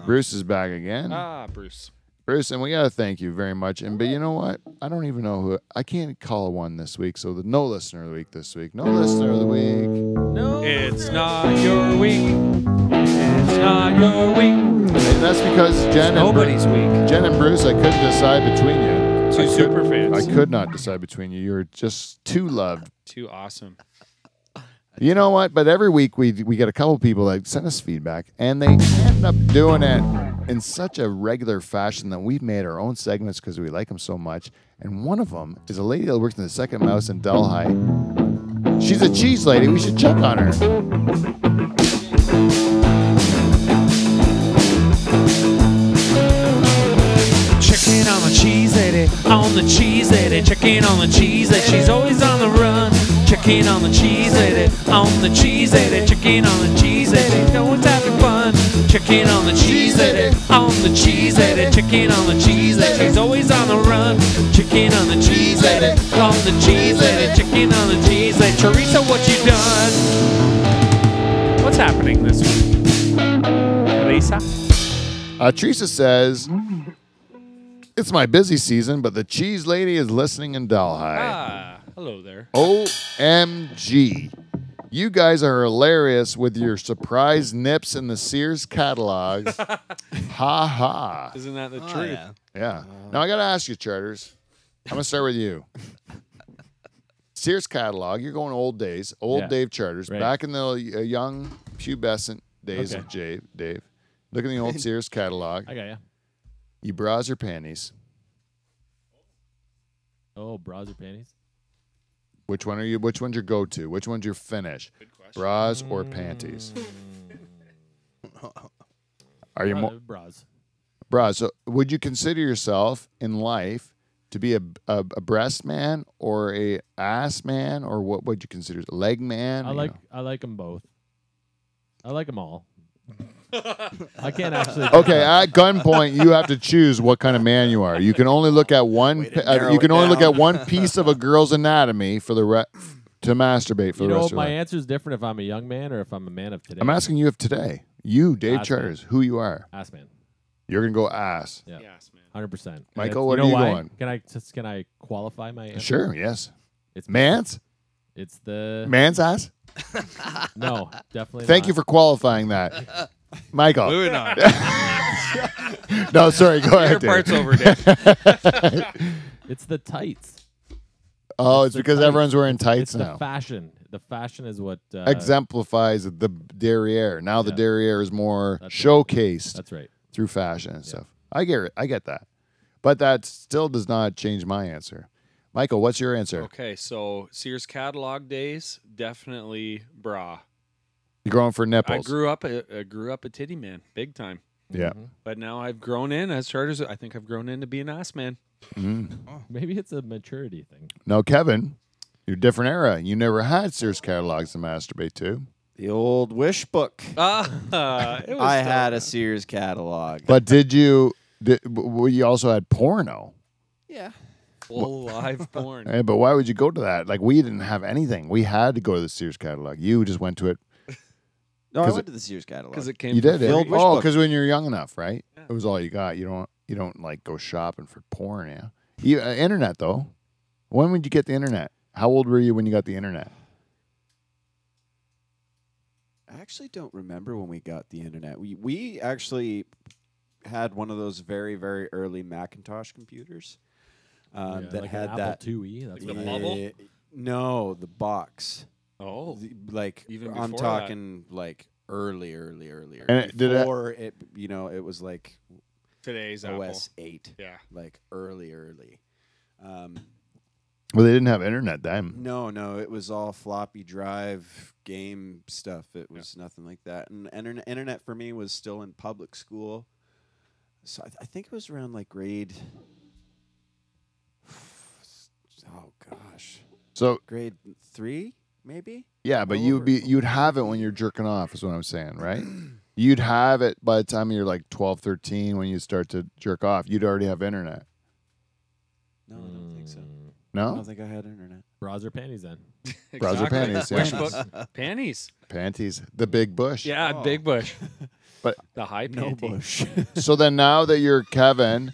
Speaker 1: Bruce is back again.
Speaker 3: Bruce.
Speaker 1: Bruce, and we gotta thank you very much. And but you know what? I don't even know who. I can't call one this week. So the no listener of the week this week. No listener of the week.
Speaker 2: No.
Speaker 3: It's not your week. It's not your week.
Speaker 1: And that's because
Speaker 3: Nobody's week.
Speaker 1: Jen and Bruce, I couldn't decide between you.
Speaker 3: Two super fans.
Speaker 1: I could not decide between you. You're just too loved.
Speaker 3: Too awesome.
Speaker 1: You know what? But every week we get a couple people that send us feedback, and they end up doing it in such a regular fashion that we've made our own segments because we like them so much. And one of them is a lady that works in the Second Mouse in Delhi. She's a cheese lady. We should check on her.
Speaker 5: Checking on the cheese lady, on the cheese lady, checking on the cheese lady, she's always on the run. Checking on the cheese lady, on the cheese lady, checking on the cheese lady, no one's having fun. Checking on the cheese lady, on the cheese lady, checking on the cheese lady, she's always on the run. Checking on the cheese lady, on the cheese lady, checking on the cheese lady, Teresa, what you done?
Speaker 3: What's happening this week? Teresa?
Speaker 1: Teresa says, it's my busy season, but the cheese lady is listening in Delhi.
Speaker 3: Hello there.
Speaker 1: OMG. You guys are hilarious with your surprise nips in the Sears catalog. Ha ha.
Speaker 3: Isn't that the
Speaker 6: Oh,
Speaker 3: truth?
Speaker 6: yeah.
Speaker 1: Yeah. Now I got to ask you, Charters. I'm going to start with you. Sears catalog, you're going old days, old
Speaker 2: Yeah.
Speaker 1: Dave Charters,
Speaker 2: Right.
Speaker 1: back in the young pubescent days
Speaker 2: Okay.
Speaker 1: of Dave. Look at the old Sears catalog.
Speaker 2: I got ya.
Speaker 1: You bras or panties?
Speaker 2: Oh, bras or panties?
Speaker 1: Which one are you? Which one's your go-to? Which one's your finish? Bras or panties? Are you more
Speaker 2: Bras.
Speaker 1: bras? So, would you consider yourself in life to be a breast man or a ass man, or what would you consider a leg man?
Speaker 2: I like them both. I like them all. I can't actually.
Speaker 1: Okay, at gunpoint, you have to choose what kind of man you are. You can only look at one.
Speaker 6: narrow
Speaker 1: You can
Speaker 6: it
Speaker 1: only look
Speaker 6: down.
Speaker 1: at one piece of a girl's anatomy for the to masturbate for
Speaker 2: You
Speaker 1: the
Speaker 2: know,
Speaker 1: rest of your
Speaker 2: my
Speaker 1: life.
Speaker 2: answer is different if I'm a young man or if I'm a man of today.
Speaker 1: I'm asking you if today, you, Dave
Speaker 2: Ass
Speaker 1: Charters, who you are.
Speaker 2: Ass man.
Speaker 1: You're gonna go ass.
Speaker 2: Yeah.
Speaker 3: Yes, man.
Speaker 2: 100%.
Speaker 1: Michael, what are you
Speaker 2: why?
Speaker 1: going?
Speaker 2: Can I qualify my answer?
Speaker 1: Sure, yes.
Speaker 2: It's
Speaker 1: Man's
Speaker 2: It's the
Speaker 1: man's ass.
Speaker 2: no, definitely.
Speaker 1: Thank
Speaker 2: not.
Speaker 1: you for qualifying that, Michael.
Speaker 3: Moving on.
Speaker 1: No, sorry. Go
Speaker 3: Your
Speaker 1: ahead. Dave.
Speaker 3: part's over, Dave.
Speaker 2: It's the tights.
Speaker 1: Oh, it's
Speaker 2: the
Speaker 1: because
Speaker 2: tights.
Speaker 1: everyone's wearing tights
Speaker 2: It's
Speaker 1: now.
Speaker 2: the fashion. The fashion is what
Speaker 1: Exemplifies the derriere. Now the
Speaker 2: Yeah.
Speaker 1: derriere is more
Speaker 2: That's right.
Speaker 1: showcased
Speaker 2: That's right.
Speaker 1: through fashion and stuff. I get it. I get that. But that still does not change my answer. Michael, what's your answer?
Speaker 3: Okay, so Sears catalog days, definitely bra.
Speaker 1: You're going for
Speaker 3: I
Speaker 1: nipples.
Speaker 3: grew up a titty man, big time.
Speaker 1: Yeah.
Speaker 3: But now I've grown in as charters. I think I've grown into being an ass man.
Speaker 2: Maybe it's a maturity thing.
Speaker 1: No, Kevin, you're a different era. You never had Sears catalogs to masturbate to.
Speaker 4: The old wish book.
Speaker 3: It was
Speaker 4: I had a Sears catalog.
Speaker 1: But did you? Well, you also had porno.
Speaker 4: Yeah.
Speaker 3: full live porn.
Speaker 1: Hey, but why would you go to that? Like, we didn't have anything. We had to go to the Sears catalog. You just went to it.
Speaker 4: No, I
Speaker 1: 'Cause
Speaker 4: went to the Sears catalog.
Speaker 3: Because it came
Speaker 1: You
Speaker 3: from
Speaker 1: did it.
Speaker 3: free.
Speaker 4: old wish
Speaker 1: Oh,
Speaker 4: book.
Speaker 1: because when you're young enough, right? It was all you got. You don't like go shopping for porn. Yeah. Internet though. When would you get the internet? How old were you when you got the internet?
Speaker 4: I actually don't remember when we got the internet. We actually had one of those very, very early Macintosh computers
Speaker 2: Yeah,
Speaker 4: that
Speaker 2: like
Speaker 4: had
Speaker 2: an
Speaker 4: that.
Speaker 2: Apple IIe. That's
Speaker 3: Like
Speaker 2: what
Speaker 3: the
Speaker 2: I-
Speaker 3: bubble?
Speaker 4: No, the box.
Speaker 3: Oh,
Speaker 4: Like
Speaker 3: Even
Speaker 4: I'm
Speaker 3: before that.
Speaker 4: talking like early.
Speaker 1: And did it-
Speaker 4: Before it, it was like
Speaker 3: today's
Speaker 4: OS 8.
Speaker 3: Yeah.
Speaker 4: Like early.
Speaker 1: Well, they didn't have internet then.
Speaker 4: No, it was all floppy drive game stuff. It was nothing like that. And internet for me was still in public school. So I think it was around like grade. Oh gosh,
Speaker 1: So
Speaker 4: grade 3 maybe.
Speaker 1: yeah, but you'd have it when you're jerking off, is what I'm saying, right? You'd have it by the time you're like 12, 13, when you start to jerk off. You'd already have internet.
Speaker 4: No, I don't think so. I
Speaker 1: No?
Speaker 4: don't think I had internet.
Speaker 2: Bras or panties then?
Speaker 1: Bras or panties, yeah.
Speaker 3: Wish book. Panties.
Speaker 1: Panties. The big bush.
Speaker 3: Yeah,
Speaker 4: Oh.
Speaker 3: big bush.
Speaker 1: But
Speaker 3: The high
Speaker 4: No
Speaker 3: panty.
Speaker 4: bush.
Speaker 1: so then now that you're Kevin,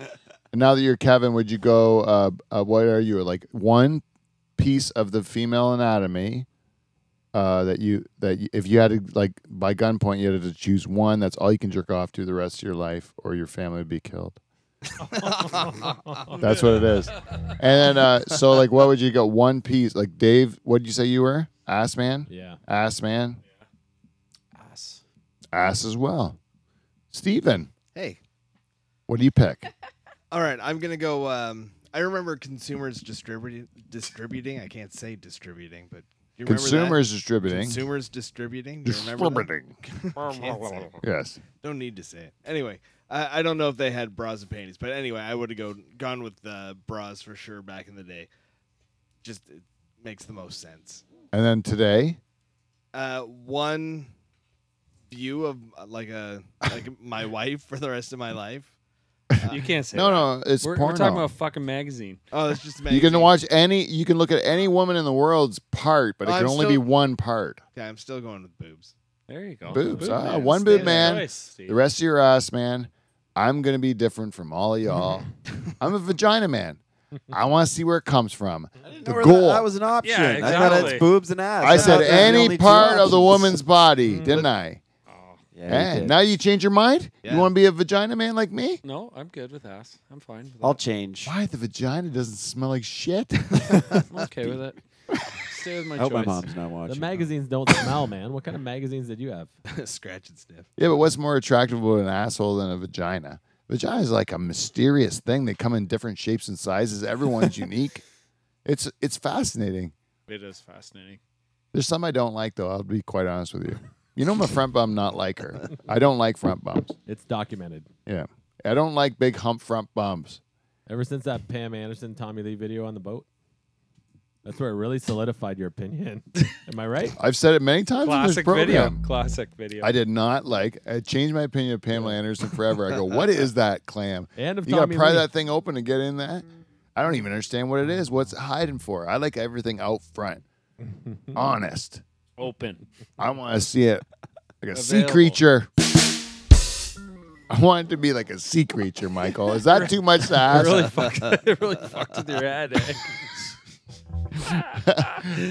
Speaker 1: would you go, what are you, like one piece of the female anatomy that if you had to, like, by gunpoint, you had to choose one, that's all you can jerk off to the rest of your life, or your family would be killed. That's what it is. And then, so like, what would you go? One piece, like Dave, what did you say you were? Ass man?
Speaker 2: Yeah.
Speaker 1: Ass man?
Speaker 4: Ass.
Speaker 1: Ass as well. Steven,
Speaker 6: Hey.
Speaker 1: what do you pick?
Speaker 6: All right, I'm gonna go. I remember consumers distributing. I can't say distributing, but you remember
Speaker 1: Consumers
Speaker 6: that?
Speaker 1: distributing.
Speaker 6: Consumers distributing. Do you remember that?
Speaker 1: Distributing.
Speaker 6: Can't say it.
Speaker 1: Yes.
Speaker 6: Don't need to say it. Anyway, I don't know if they had bras and panties, but anyway, I would have gone with bras for sure back in the day. Just it makes the most sense.
Speaker 1: And then today,
Speaker 6: One view of like my wife for the rest of my life.
Speaker 3: You can't say that.
Speaker 1: no, it's
Speaker 3: We're
Speaker 1: porno.
Speaker 3: talking about a fucking magazine.
Speaker 6: Oh, that's just
Speaker 1: You can you can look at any woman in the world's part, but it
Speaker 6: Oh,
Speaker 1: can
Speaker 6: I'm
Speaker 1: only
Speaker 6: still-
Speaker 1: be one part.
Speaker 6: Yeah, I'm still going with boobs.
Speaker 3: There you go.
Speaker 1: Boobs.
Speaker 3: Boob man.
Speaker 1: One boob
Speaker 3: Stand
Speaker 1: man.
Speaker 3: choice, Steve.
Speaker 1: The rest of your ass, man. I'm going to be different from all of y'all. I'm a vagina man. I want to see where it comes from. The
Speaker 4: Or
Speaker 1: goal.
Speaker 4: that was an option.
Speaker 3: Yeah,
Speaker 4: I thought
Speaker 3: exactly.
Speaker 4: it's boobs and ass.
Speaker 1: I
Speaker 4: thought
Speaker 1: said
Speaker 4: those were the
Speaker 1: any
Speaker 4: only two
Speaker 1: part of the
Speaker 4: options.
Speaker 1: woman's body, didn't I?
Speaker 4: Yeah,
Speaker 1: Eh,
Speaker 4: you did.
Speaker 1: now you change your mind?
Speaker 6: Yeah.
Speaker 1: You want to be a vagina man like me?
Speaker 3: No, I'm good with ass. I'm fine with
Speaker 4: I'll
Speaker 3: that.
Speaker 4: change.
Speaker 1: Why? The vagina doesn't smell like shit?
Speaker 3: I'm okay with it. Stay with my
Speaker 4: I hope my
Speaker 3: choice.
Speaker 4: mom's not watching.
Speaker 2: The magazines don't smell, man. What kind of magazines did you have?
Speaker 6: Scratch and sniff.
Speaker 1: Yeah, but what's more attractive about an asshole than a vagina? Vagina is like a mysterious thing. They come in different shapes and sizes. Everyone's unique. It's fascinating.
Speaker 3: It is fascinating.
Speaker 1: There's some I don't like, though. I'll be quite honest with you. You know, I'm a front bum not liker. I don't like front bumps.
Speaker 2: It's documented.
Speaker 1: Yeah. I don't like big hump front bums.
Speaker 2: Ever since that Pam Anderson, Tommy Lee video on the boat, that's where it really solidified your opinion. Am I right?
Speaker 1: I've said it many times in this
Speaker 3: Classic video.
Speaker 1: program.
Speaker 3: Classic video.
Speaker 1: I did not like. I changed my opinion of Pamela Anderson forever. I go, what is that clam?
Speaker 2: And of
Speaker 1: You got to
Speaker 2: Tommy
Speaker 1: pry
Speaker 2: Lee.
Speaker 1: that thing open to get in that? I don't even understand what it is. What's it hiding for? I like everything out front. Honest.
Speaker 3: Open.
Speaker 1: I want to see it like a sea
Speaker 3: Available.
Speaker 1: creature. I want it to be like a sea creature, Michael. Is that too much to ask?
Speaker 3: It really fucked with your head. Eh?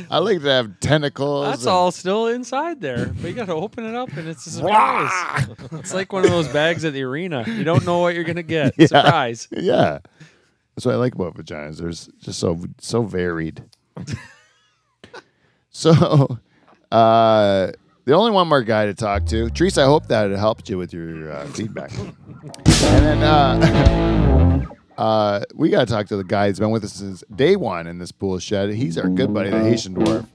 Speaker 1: I like to have tentacles.
Speaker 3: That's
Speaker 1: and-
Speaker 3: all still inside there, but you got to open it up, and it's a surprise. It's like one of those bags at the arena. You don't know what you're gonna get.
Speaker 1: Yeah.
Speaker 3: Surprise.
Speaker 1: Yeah. That's what I like about vaginas. There's just so varied. So, the only one more guy to talk to, Teresa. I hope that it helped you with your feedback. And then We got to talk to the guy who's been with us since day one in this pool shed. He's our good buddy, the Haitian dwarf.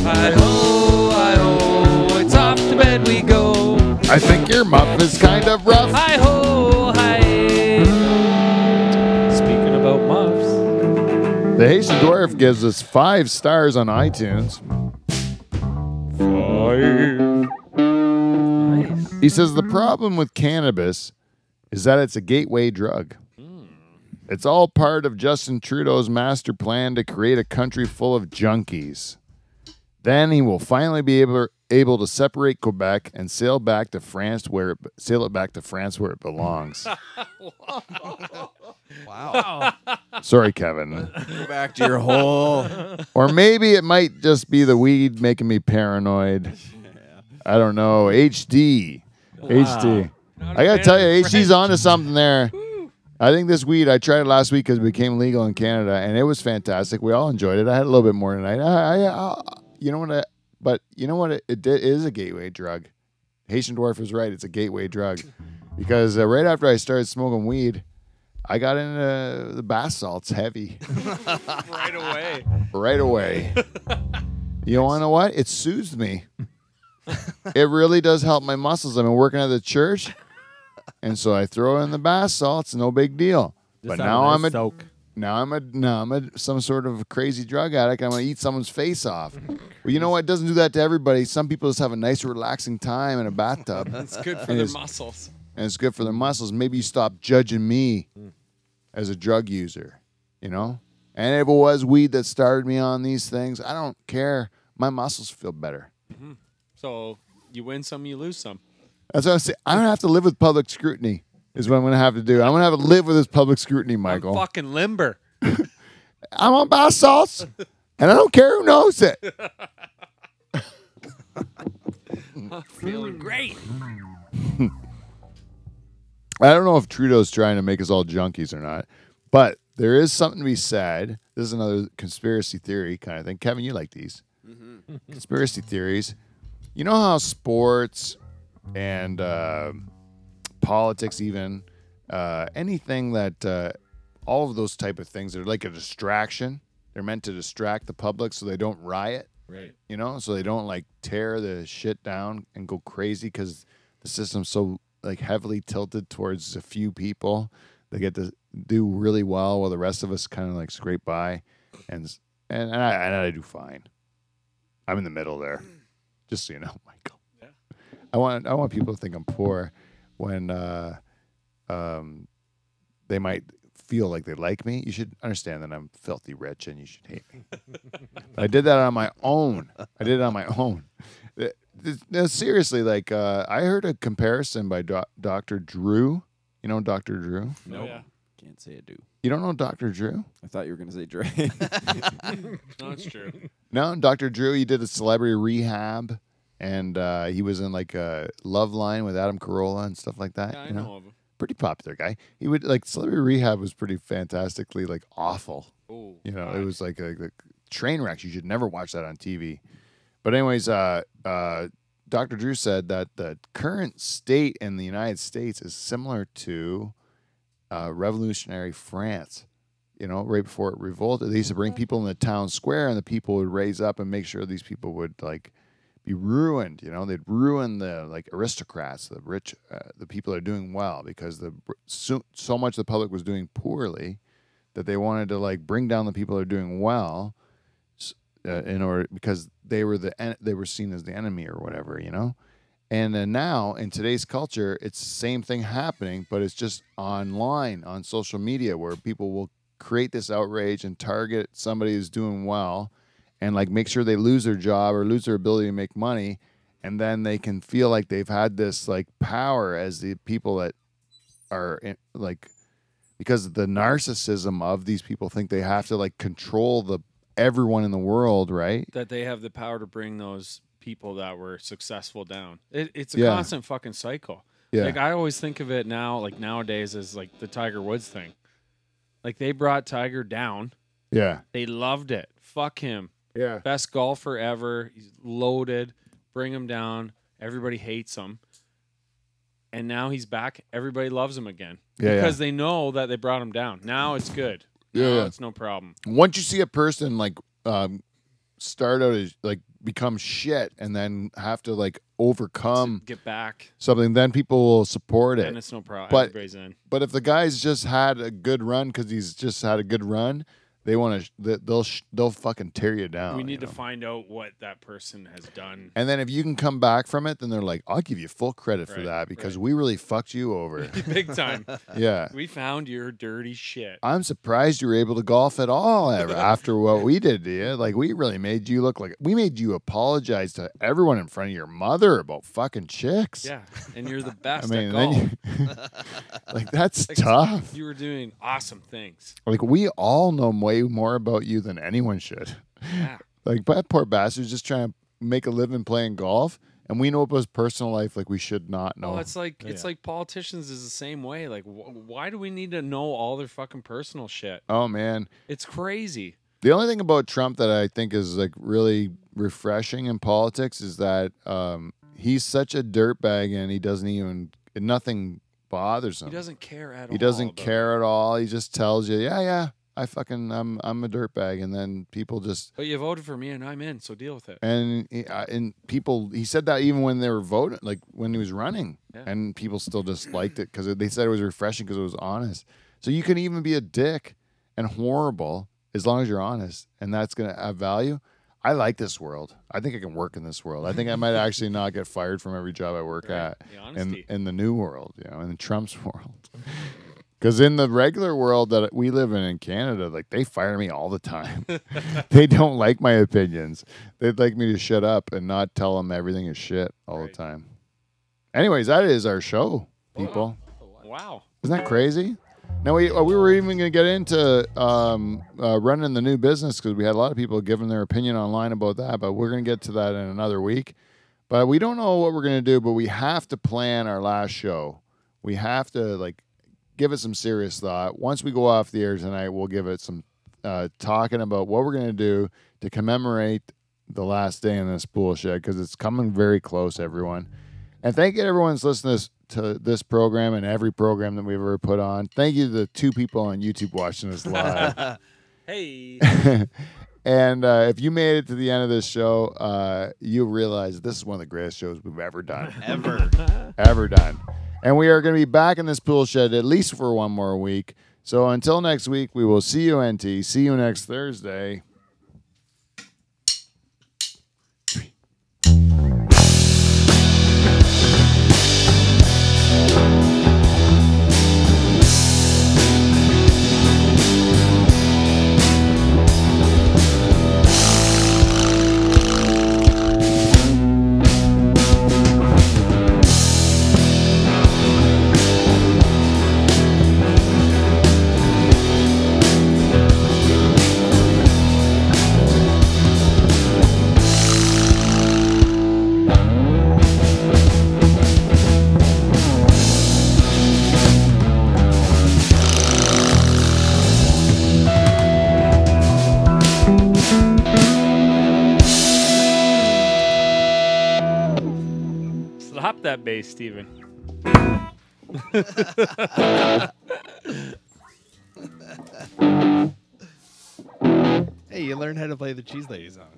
Speaker 3: Hi-ho, it's off to bed we go.
Speaker 1: I think your muff is kind of rough.
Speaker 3: Hi-ho, hi. Speaking about muffs.
Speaker 1: The Haitian dwarf gives us 5 stars on iTunes.
Speaker 3: Nice.
Speaker 1: He says the problem with cannabis is that it's a gateway drug. It's all part of Justin Trudeau's master plan to create a country full of junkies. Then he will finally be able to separate Quebec and sail it back to France where it belongs.
Speaker 4: Wow.
Speaker 1: Sorry, Kevin.
Speaker 4: Go back to your hole.
Speaker 1: Or maybe it might just be the weed making me paranoid. I don't know. HD. HD. I got to tell you, HD's onto something there. I think this weed, I tried it last week because it became legal in Canada, and it was fantastic. We all enjoyed it. I had a little bit more tonight. You know what? But you know what? It is a gateway drug. Haitian dwarf was right. It's a gateway drug. Because right after I started smoking weed, I got into the bath salts heavy.
Speaker 3: Right away.
Speaker 1: Right away. You want to know what? It soothes me. It really does help my muscles. I've been working at the church, and so I throw in the bath salts. No big deal. But now I'm some sort of crazy drug addict. I'm gonna eat someone's face off. Well, you know what? It doesn't do that to everybody. Some people just have a nice, relaxing time in a bathtub.
Speaker 3: It's good for their muscles.
Speaker 1: And it's good for their muscles. Maybe you stop judging me as a drug user, you know? And if it was weed that started me on these things, I don't care. My muscles feel better.
Speaker 3: Mm-hmm. So you win some, you lose some.
Speaker 1: That's what I'm saying. I don't have to live with public scrutiny is what I'm going to have to do. I'm going to have to live with this public scrutiny, Michael.
Speaker 3: I'm fucking limber.
Speaker 1: I'm on bath salts, and I don't care who knows it.
Speaker 3: I'm feeling great.
Speaker 1: I don't know if Trudeau's trying to make us all junkies or not, but there is something to be said. This is another conspiracy theory kind of thing. Kevin, you like these. Conspiracy theories. You know how sports and politics even, anything that, all of those type of things are like a distraction. They're meant to distract the public so they don't riot.
Speaker 2: Right.
Speaker 1: You know, so they don't like tear the shit down and go crazy because the system's so like heavily tilted towards a few people that get to do really well while the rest of us kind of like scrape by, and I do fine. I'm in the middle there, just so you know, Michael.
Speaker 3: Yeah.
Speaker 1: I want people to think I'm poor when they might feel like they like me. You should understand that I'm filthy rich and you should hate me. I did that on my own. No, seriously, like I heard a comparison by Dr. Drew. You know Dr. Drew?
Speaker 3: No. Oh, yeah.
Speaker 4: Can't say I do.
Speaker 1: You don't know Dr. Drew?
Speaker 4: I thought you were going to say Dre.
Speaker 3: No, it's true.
Speaker 1: No, Dr. Drew, he did a celebrity rehab, and he was in like a Love Line with Adam Carolla and stuff like that.
Speaker 3: Yeah, I know of him.
Speaker 1: Pretty popular guy. He would like celebrity rehab was pretty fantastically like awful.
Speaker 3: Oh,
Speaker 1: You know, it was like a train wrecks. You should never watch that on TV. But anyways, Dr. Drew said that the current state in the United States is similar to revolutionary France. You know, right before it revolted, they used to bring people in the town square, and the people would raise up and make sure these people would like be ruined. You know, they'd ruin the like aristocrats, the rich, the people that are doing well, because so much of the public was doing poorly that they wanted to like bring down the people that are doing well, in order because they were seen as the enemy or whatever, you know. And then now in today's culture, it's the same thing happening, but it's just online on social media where people will create this outrage and target somebody who's doing well and like make sure they lose their job or lose their ability to make money, and then they can feel like they've had this like power as the people that are like, because the narcissism of these people think they have to like control everyone in the world, right?
Speaker 3: That they have the power to bring those people that were successful down. It's a
Speaker 1: Yeah.
Speaker 3: constant fucking cycle.
Speaker 1: Yeah.
Speaker 3: Like I always think of it now, like nowadays, as like the Tiger Woods thing. Like they brought Tiger down.
Speaker 1: Yeah.
Speaker 3: They loved it. Fuck him.
Speaker 1: Yeah.
Speaker 3: Best golfer ever. He's loaded. Bring him down. Everybody hates him. And now he's back. Everybody loves him again.
Speaker 1: Yeah,
Speaker 3: Because they know that they brought him down. Now it's good. Now
Speaker 1: Yeah.
Speaker 3: it's no problem.
Speaker 1: Once you see a person like start out as like become shit and then have to like overcome
Speaker 3: Get back.
Speaker 1: something, then people will support
Speaker 3: And
Speaker 1: it.
Speaker 3: it's no problem.
Speaker 1: But-
Speaker 3: Everybody's in.
Speaker 1: But if the guy's just had a good run because he's just had a good run, they want to they'll fucking tear you down.
Speaker 3: We need
Speaker 1: you
Speaker 3: to
Speaker 1: know?
Speaker 3: find out what that person has done.
Speaker 1: And then if you can come back from it, then they're like, I'll give you full credit for
Speaker 3: Right,
Speaker 1: that because
Speaker 3: right.
Speaker 1: we really fucked you over.
Speaker 3: Big time.
Speaker 1: Yeah.
Speaker 3: We found your dirty shit.
Speaker 1: I'm surprised you were able to golf at all after what we did to you. Like, we really made you look like we made you apologize to everyone in front of your mother about fucking chicks.
Speaker 3: Yeah. And you're the
Speaker 1: I
Speaker 3: best
Speaker 1: mean,
Speaker 3: at
Speaker 1: and
Speaker 3: golf.
Speaker 1: then like, that's
Speaker 3: Like,
Speaker 1: tough.
Speaker 3: You were doing awesome things.
Speaker 1: Like, we all know way more about you than anyone should.
Speaker 3: Yeah.
Speaker 1: Like, that poor bastard's just trying to make a living playing golf, and we know about his personal life like we should not know.
Speaker 3: Well, it's like politicians is the same way. Like, why do we need to know all their fucking personal shit?
Speaker 1: Oh, man.
Speaker 3: It's crazy.
Speaker 1: The only thing about Trump that I think is like really refreshing in politics is that he's such a dirtbag and he doesn't even nothing bothers him.
Speaker 3: He doesn't care at all.
Speaker 1: He doesn't
Speaker 3: about
Speaker 1: care at all. He just tells you, yeah, I'm a dirtbag, and then people just
Speaker 3: But you voted for me and I'm in, so deal with it.
Speaker 1: and people. He said that even when they were voting, like when he was running,
Speaker 3: Yeah.
Speaker 1: and people still just liked it because they said it was refreshing because it was honest. So you can even be a dick and horrible as long as you're honest, and that's going to have value. I like this world. I think I can work in this world. I think I might actually not get fired from every job I work
Speaker 3: Right.
Speaker 1: at
Speaker 3: The honesty.
Speaker 1: in the new world, in Trump's world. Because in the regular world that we live in Canada, like they fire me all the time. They don't like my opinions. They'd like me to shut up and not tell them everything is shit all the time. Anyways, that is our show, people.
Speaker 3: Wow.
Speaker 1: Isn't that crazy? Now, we were even going to get into running the new business because we had a lot of people giving their opinion online about that, but we're going to get to that in another week. But we don't know what we're going to do, but we have to plan our last show. We have to, give it some serious thought. Once we go off the air tonight, we'll give it some talking about what we're going to do to commemorate the last day in this bullshit because it's coming very close, everyone. And thank you to everyone that's listening to this program and every program that we've ever put on. Thank you to the 2 people on YouTube watching us live.
Speaker 3: Hey.
Speaker 1: And if you made it to the end of this show, you realize this is one of the greatest shows we've ever done. Ever done. And we are going to be back in this pool shed at least for one more week. So until next week, we will see you, NT. See you next Thursday.
Speaker 3: Slap that bass, Steven.
Speaker 6: Hey, you learned how to play the Cheese Lady song.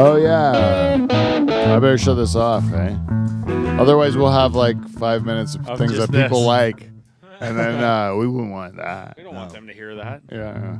Speaker 1: Oh, yeah. I better shut this off, eh? Otherwise, we'll have 5 minutes of things
Speaker 3: just
Speaker 1: that people
Speaker 3: this.
Speaker 1: like. And then we wouldn't want that.
Speaker 3: We don't want them to hear that.
Speaker 1: Yeah.